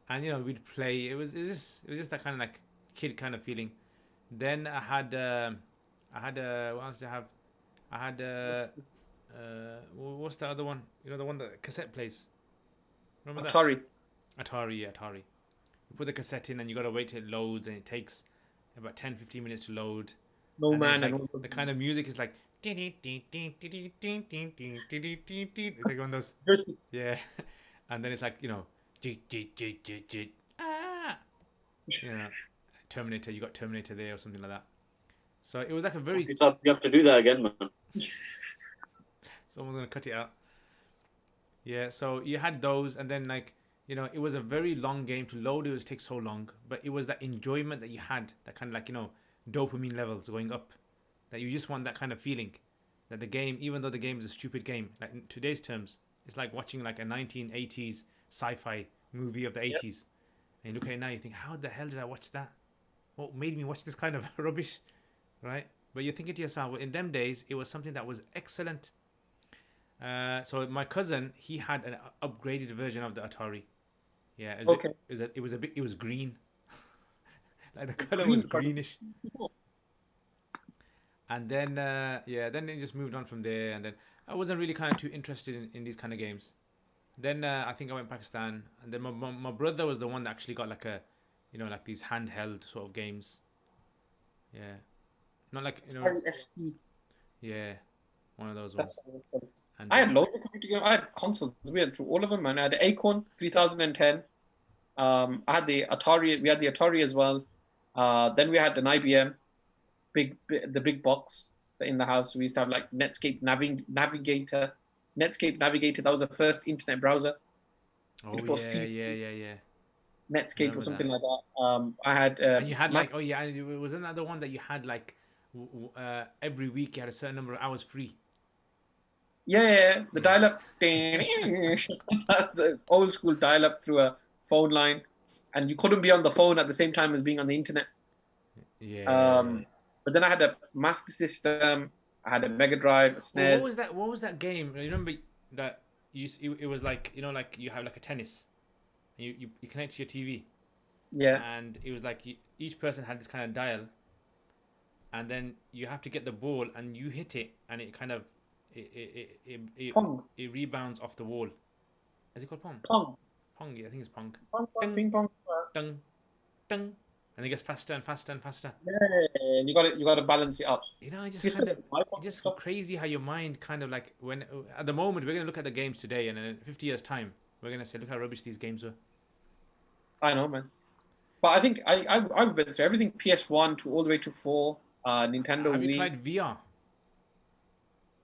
and you know we'd play. It was just that kind of like kid kind of feeling. Then I had what else did I have? I had what's the other one? You know, the one that cassette plays. Remember Atari. that? Atari. You put the cassette in and you gotta wait till it loads, and it takes about 10-15 minutes to load. No and man, like, the kind of music is like like one of those. Yeah. And then it's like, you know, you know, Terminator, you got Terminator there or something like that. So it was like a very You have to do that again, man. Someone's gonna cut it out. Yeah, so you had those, and then like, you know, it was a very long game to load. It would take so long, but it was that enjoyment that you had, that kind of like, you know, dopamine levels going up, that you just want that kind of feeling that the game, even though the game is a stupid game, like in today's terms, it's like watching like a 1980s sci-fi movie of the 80s. And you look at it now, you think, how the hell did I watch that? What made me watch this kind of rubbish, right? But you're thinking to yourself, well, in them days, it was something that was excellent. So my cousin, he had an upgraded version of the Atari. Yeah, it was green. Like the color was greenish. And then then it just moved on from there, and then I wasn't really kind of too interested in these kind of games. Then I think I went to Pakistan, and then my brother was the one that actually got like a, you know, like these handheld sort of games. Yeah, not like, you know. Yeah, one of those ones. And I had loads of computer games. I had consoles. We had through all of them, man. I had the Acorn 3010. I had the Atari. We had the Atari as well. Then we had an IBM, the big box in the house. We used to have like Netscape Navigator. That was the first internet browser. Oh yeah. Netscape or something like that. I had. And you had like, wasn't that the one that you had like every week you had a certain number of hours free? Yeah, the dial-up, the old school dial-up through a phone line, and you couldn't be on the phone at the same time as being on the internet. Yeah. But then I had a Master System, I had a Mega Drive, a SNES. What was that game? I remember that it was like, you know, like you have like a tennis, and you connect to your TV. Yeah. And it was like each person had this kind of dial, and then you have to get the ball and you hit it, and it kind of it rebounds off the wall. Is it called pong? Pong, yeah, I think it's pong. Ping pong. Dung, dung, and it gets faster and faster and faster. Yeah, and you got to balance it up. You know, it's just crazy how your mind kind of like, when at the moment we're gonna look at the games today, and in 50 years time we're gonna say, look how rubbish these games were. I know, man. But I think I went through everything, PS1 to all the way to 4, Nintendo Wii. Have you tried VR?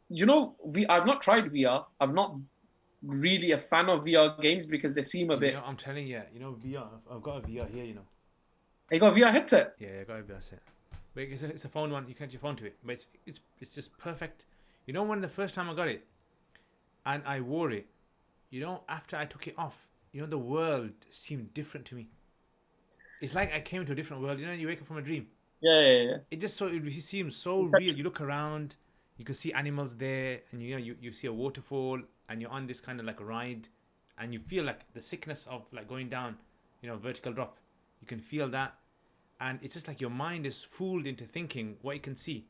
You know, I've not tried VR. I'm not really a fan of VR games because they seem a bit. You know, I'm telling you, you know, VR. I've got a VR here, you know. You got a VR headset? Yeah, I got a VR set. But it's a phone one. You connect your phone to it, but it's just perfect. You know, when the first time I got it, and I wore it, you know, after I took it off, you know, the world seemed different to me. It's like I came into a different world. You know, you wake up from a dream. Yeah. It seems so real. You look around, you can see animals there, and you know, you see a waterfall, and you're on this kind of like a ride, and you feel like the sickness of like going down, you know, vertical drop. You can feel that, and it's just like your mind is fooled into thinking what it can see.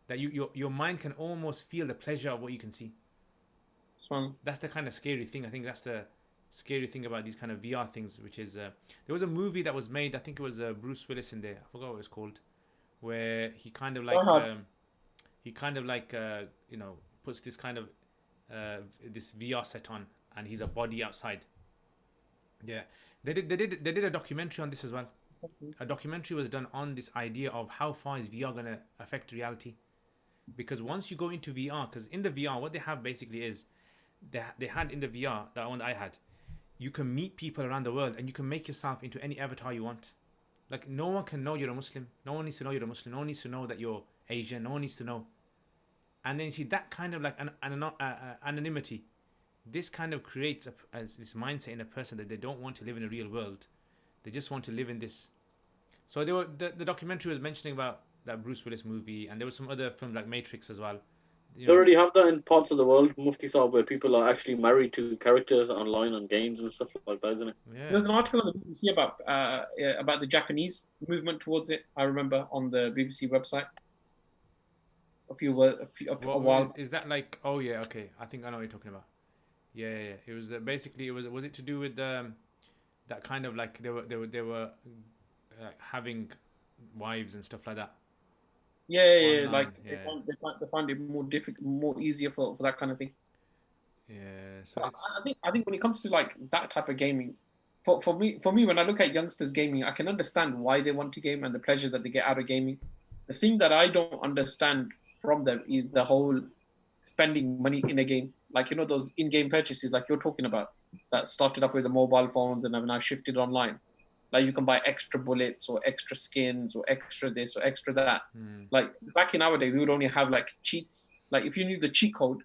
That your mind can almost feel the pleasure of what you can see. That's the kind of scary thing. I think that's the scary thing about these kind of VR things, which is there was a movie that was made. I think it was Bruce Willis in there. I forgot what it was called, where he kind of like puts this kind of this VR set on, and he's a body outside. Yeah, they did a documentary on this as well. A documentary was done on this idea of how far is VR gonna affect reality, because once you go into VR, because in the VR what they have basically is they had in the VR, that one that I had, you can meet people around the world and you can make yourself into any avatar you want. Like no one can know you're a Muslim. No one needs to know you're a Muslim. No one needs to know that you're Asian. No one needs to know. And then you see that kind of like anonymity. This kind of creates this mindset in a person that they don't want to live in a real world. They just want to live in this. So the documentary was mentioning about that Bruce Willis movie, and there was some other films like Matrix as well. They already have that in parts of the world, Mufti Saab, where people are actually married to characters online on games and stuff like that, isn't it? Yeah. There's an article on the BBC about the Japanese movement towards it. I remember on the BBC website a while. Is that like? Oh yeah, okay. I think I know what you're talking about. Yeah. It was basically was it to do with that kind of like they were having wives and stuff like that. Yeah. Online, Like yeah. they find it more difficult, more easier for that kind of thing. Yeah. So I think when it comes to like that type of gaming, for me when I look at youngsters gaming, I can understand why they want to game and the pleasure that they get out of gaming. The thing that I don't understand from them is the whole spending money in a game. Like, you know, those in-game purchases like you're talking about that started off with the mobile phones and have now shifted online. Like you can buy extra bullets or extra skins or extra this or extra that. Like back in our day, we would only have like cheats. Like if you knew the cheat code,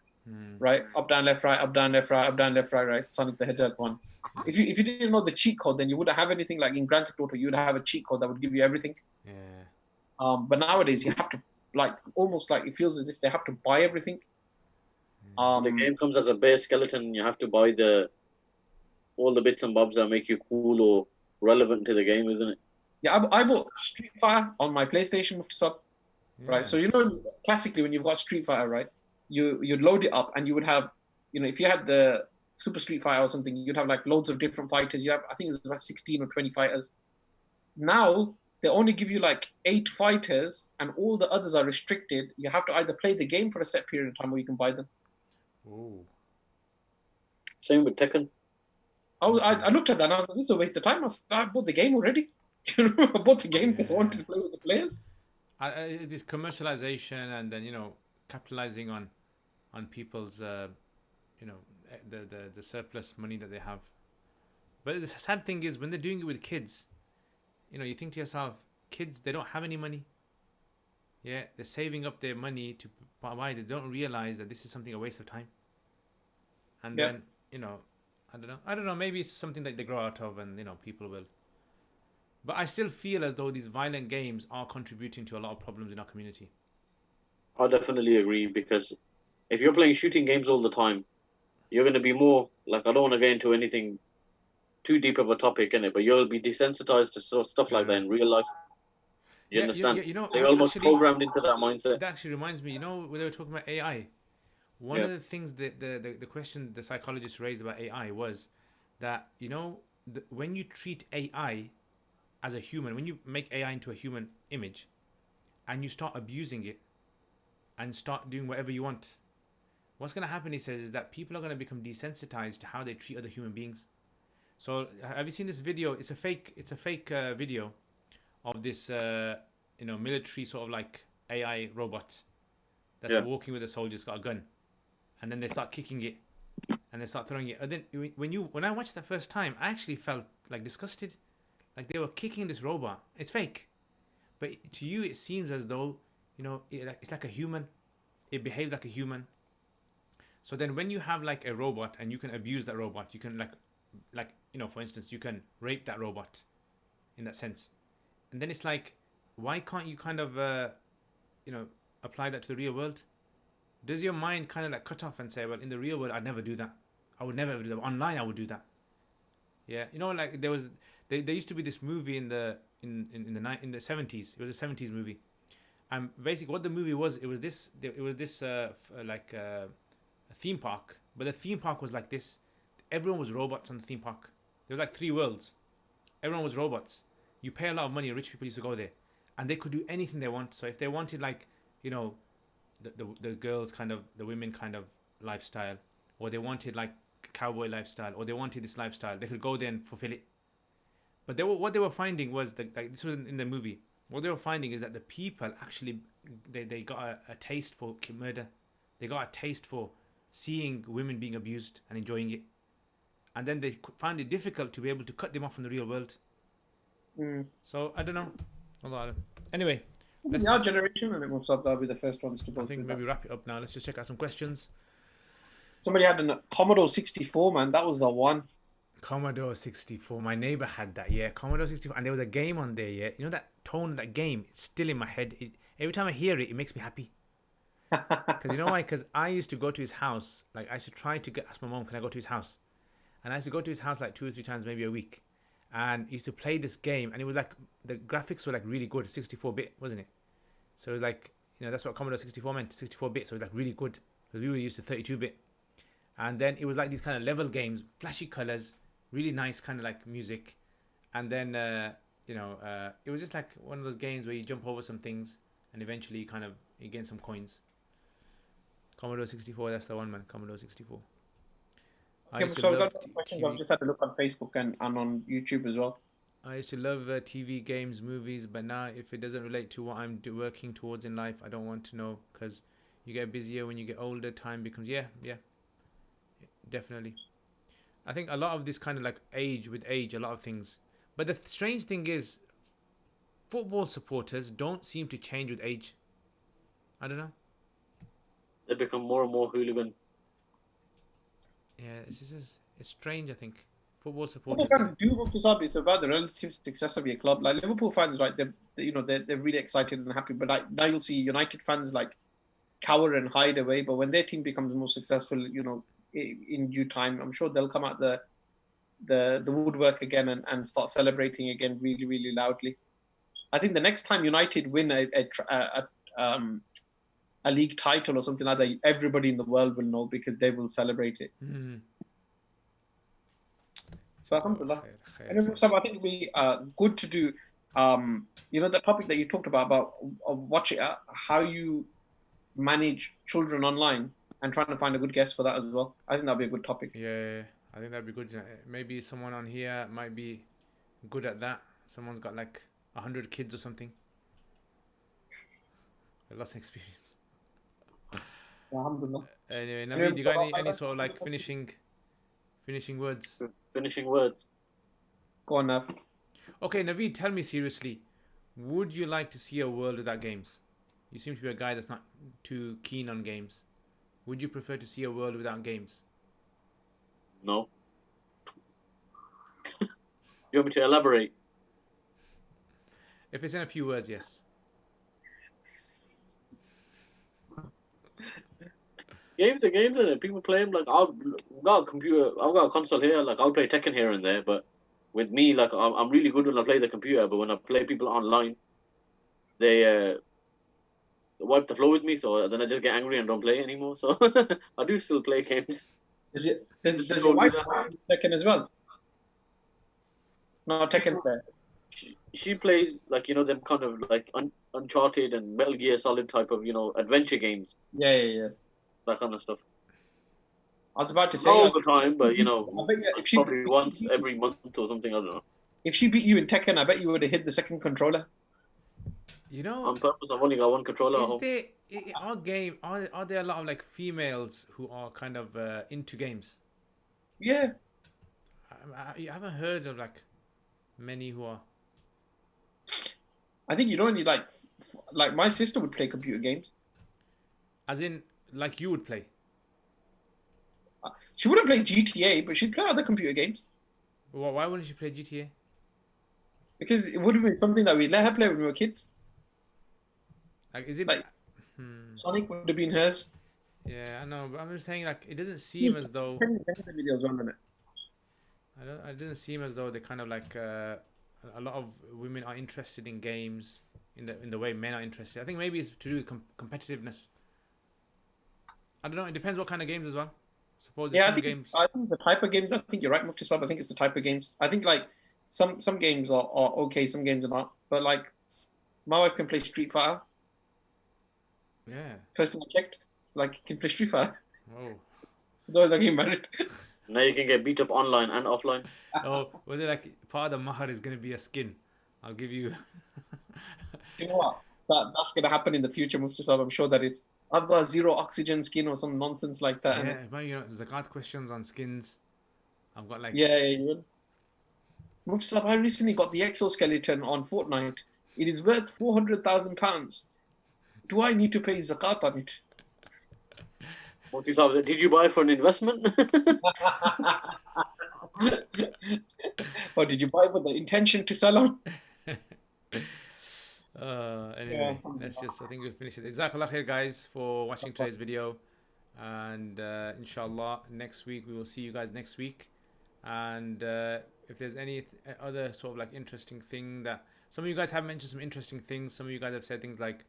right? Up, down, left, right, up, down, left, right, up, down, left, right, right. Sonic the Hedgehog ones. If you didn't know the cheat code, then you wouldn't have anything. Like in Grand Theft Auto, you would have a cheat code that would give you everything. Yeah. But nowadays you have to like almost like it feels as if they have to buy everything. The game comes as a base skeleton. You have to buy all the bits and bobs that make you cool or relevant to the game, isn't it? Yeah, I bought Street Fighter on my PlayStation with sub, right? So you know, classically when you've got Street Fighter, right, you'd load it up and you would have, you know, if you had the Super Street Fighter or something, you'd have like loads of different fighters. You have, I think it's about 16 or 20 fighters. Now they only give you like 8 fighters, and all the others are restricted. You have to either play the game for a set period of time, or you can buy them. Ooh. Same with Tekken. I looked at that and I was like, this is a waste of time. I bought the game already. I bought the game because I wanted to play with the players. This commercialization and then, you know, capitalizing on people's, you know, the surplus money that they have. But the sad thing is when they're doing it with kids, you know, you think to yourself, kids, they don't have any money. Yeah, they're saving up their money to buy. They don't realize that this is something a waste of time. And then, you know, I don't know. Maybe it's something that they grow out of, and you know, people will. But I still feel as though these violent games are contributing to a lot of problems in our community. I definitely agree, because if you're playing shooting games all the time, you're going to be more like, I don't want to get into anything too deep of a topic in it, but you'll be desensitized to stuff like that in real life. You understand? You know, so you're almost programmed into that mindset. That actually reminds me, you know, when they were talking about AI, one of the things that the question the psychologist raised about AI was that, you know, when you treat AI as a human, when you make AI into a human image and you start abusing it and start doing whatever you want, what's going to happen, he says, is that people are going to become desensitized to how they treat other human beings. So have you seen this video? It's a fake video of this you know, military sort of like AI robot that's walking with a soldier. It's got a gun, and then they start kicking it and they start throwing it. And then when I watched that first time, I actually felt like disgusted. Like they were kicking this robot. It's fake, but to you it seems as though, you know, it's like a human. It behaves like a human. So then when you have like a robot and you can abuse that robot, you can like you know, for instance, you can rape that robot in that sense. And then it's like, why can't you kind of you know, apply that to the real world? Does your mind kind of like cut off and say, well, in the real world I'd never do that. I would never ever do that. Online I would do that. Yeah, you know, like there used to be this movie in the 70s. It was a 70s movie. And basically, what the movie was, it was this a theme park, but the theme park was like this. Everyone was robots on the theme park. There was like 3 worlds. Everyone was robots. You pay a lot of money. Rich people used to go there, and they could do anything they want. So if they wanted, like, you know, the girls kind of, the women kind of lifestyle, or they wanted like cowboy lifestyle, or they wanted this lifestyle, they could go there and fulfill it. But what they were finding was that, like, this was in the movie. What they were finding is that the people actually they got a taste for murder. They got a taste for seeing women being abused and enjoying it, and then they found it difficult to be able to cut them off from the real world. So I don't know. Allah. Anyway, let's our generation, and it will that'll be the first ones to go. I think maybe wrap it up now. Let's just check out some questions. Somebody had a Commodore 64, man. That was the one. Commodore 64. My neighbor had that. Yeah, Commodore 64, and there was a game on there. Yeah, you know that tone of that game. It's still in my head. Every time I hear it, it makes me happy. Because you know why? Because I used to go to his house. Like, I used to try to ask my mom, can I go to his house? And I used to go to his house like 2 or 3 times, maybe a week. And he used to play this game, and it was like, the graphics were like really good, 64-bit, wasn't it? So it was like, you know, that's what Commodore 64 meant, 64-bit. So it was like really good. Because we were used to 32-bit. And then it was like these kind of level games, flashy colors, really nice kind of like music. And then, it was just like one of those games where you jump over some things and eventually you gain some coins. Commodore 64, that's the one, man. Commodore 64. Okay, so I've just had a look on Facebook and on YouTube as well. I used to love TV, games, movies, but now if it doesn't relate to what I'm working towards in life, I don't want to know, because you get busier when you get older. Time becomes, yeah, definitely. I think a lot of this kind of like age, a lot of things. But the strange thing is, football supporters don't seem to change with age. I don't know. They become more and more hooligan. Yeah, it's strange, I think. Football supporters. It's about the relative success of your club. Like Liverpool fans, right? They're really excited and happy. But like now you'll see United fans like cower and hide away. But when their team becomes more successful, in due time, I'm sure they'll come out the woodwork again and start celebrating again really, really loudly. I think the next time United win a league title or something like that, everybody in the world will know, because they will celebrate it. So alhamdulillah. And I think it would be good to do, the topic that you talked about watch it, how you manage children online, and trying to find a good guest for that as well. I think that'd be a good topic. Yeah, I think that'd be good. Maybe someone on here might be good at that. Someone's got like 100 kids or something. Lots of experience. Alhamdulillah. Anyway, Naveed, you got any sort of like finishing words? Finishing words. Go on, Nav. Okay, Naveed, tell me seriously, would you like to see a world without games? You seem to be a guy that's not too keen on games. Would you prefer to see a world without games? No. Do you want me to elaborate? If it's in a few words, yes. Games are games, and people play them. Like I've got a computer, I've got a console here. Like I'll play Tekken here and there, but with me, like I'm really good when I play the computer. But when I play people online, they wipe the floor with me. So then I just get angry and don't play anymore. So I do still play games. Does your wife play Tekken as well? No, Tekken player. She plays like them kind of like Uncharted and Metal Gear Solid type of adventure games. Yeah. That kind of stuff. I was about to say not all the time, but if probably once every month or something. I don't know. If she beat you in Tekken, I bet you would have hit the second controller. On purpose, I've only got one controller at home. Are there a lot of like females who are kind of into games? Yeah. I haven't heard of like many who are. I think you don't need like my sister would play computer games. As in, like you would play? She wouldn't play GTA, but she'd play other computer games. Why wouldn't she play GTA? Because it would have been something that we let her play when we were kids. Like, is it like Sonic would have been hers? Yeah, I know, but I'm just saying, like, it doesn't seem as though. It doesn't seem as though they kind of like a lot of women are interested in games in the way men are interested. I think maybe it's to do with competitiveness. I don't know. It depends what kind of games as well. Suppose Yeah, some games. I think it's the type of games. I think you're right, Mufti Sahib. I think it's the type of games. I think like some games are okay, some games are not. But like my wife can play Street Fighter. Yeah. First thing I checked, it's like you can play Street Fighter. Oh. Those are getting married. Now you can get beat up online and offline. Oh, was it like part of the mahar is going to be a skin? I'll give you. You know what? That's gonna happen in the future, Mufti Sahib. I'm sure that is. I've got a zero oxygen skin or some nonsense like that. Yeah, but you know, zakat questions on skins. I've got like. Yeah, you will. Mufti Sahib, I recently got the exoskeleton on Fortnite. It is worth £400,000. Do I need to pay zakat on it? Mufti Sahib, did you buy for an investment? Or did you buy with the intention to sell on? Anyway, let's just. I think we'll finish it. Jazakallah khair, guys, for watching today's video, and inshallah, next week we will see you guys next week. And if there's any other sort of like interesting thing that some of you guys have mentioned, some interesting things. Some of you guys have said things like,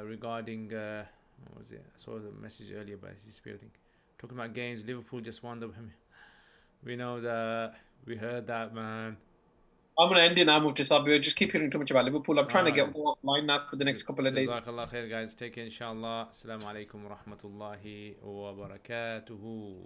regarding what was it? I saw the message earlier by Spirit, I think, talking about games. Liverpool just won the. We know that. We heard that, man. I'm going to end it now, Mufti Sahib. We just keep hearing too much about Liverpool. I'm trying to get more offline now for the next couple of days. Jazakallah khair, guys. Take care, inshallah. Assalamu alaikum wa rahmatullahi wa barakatuhu.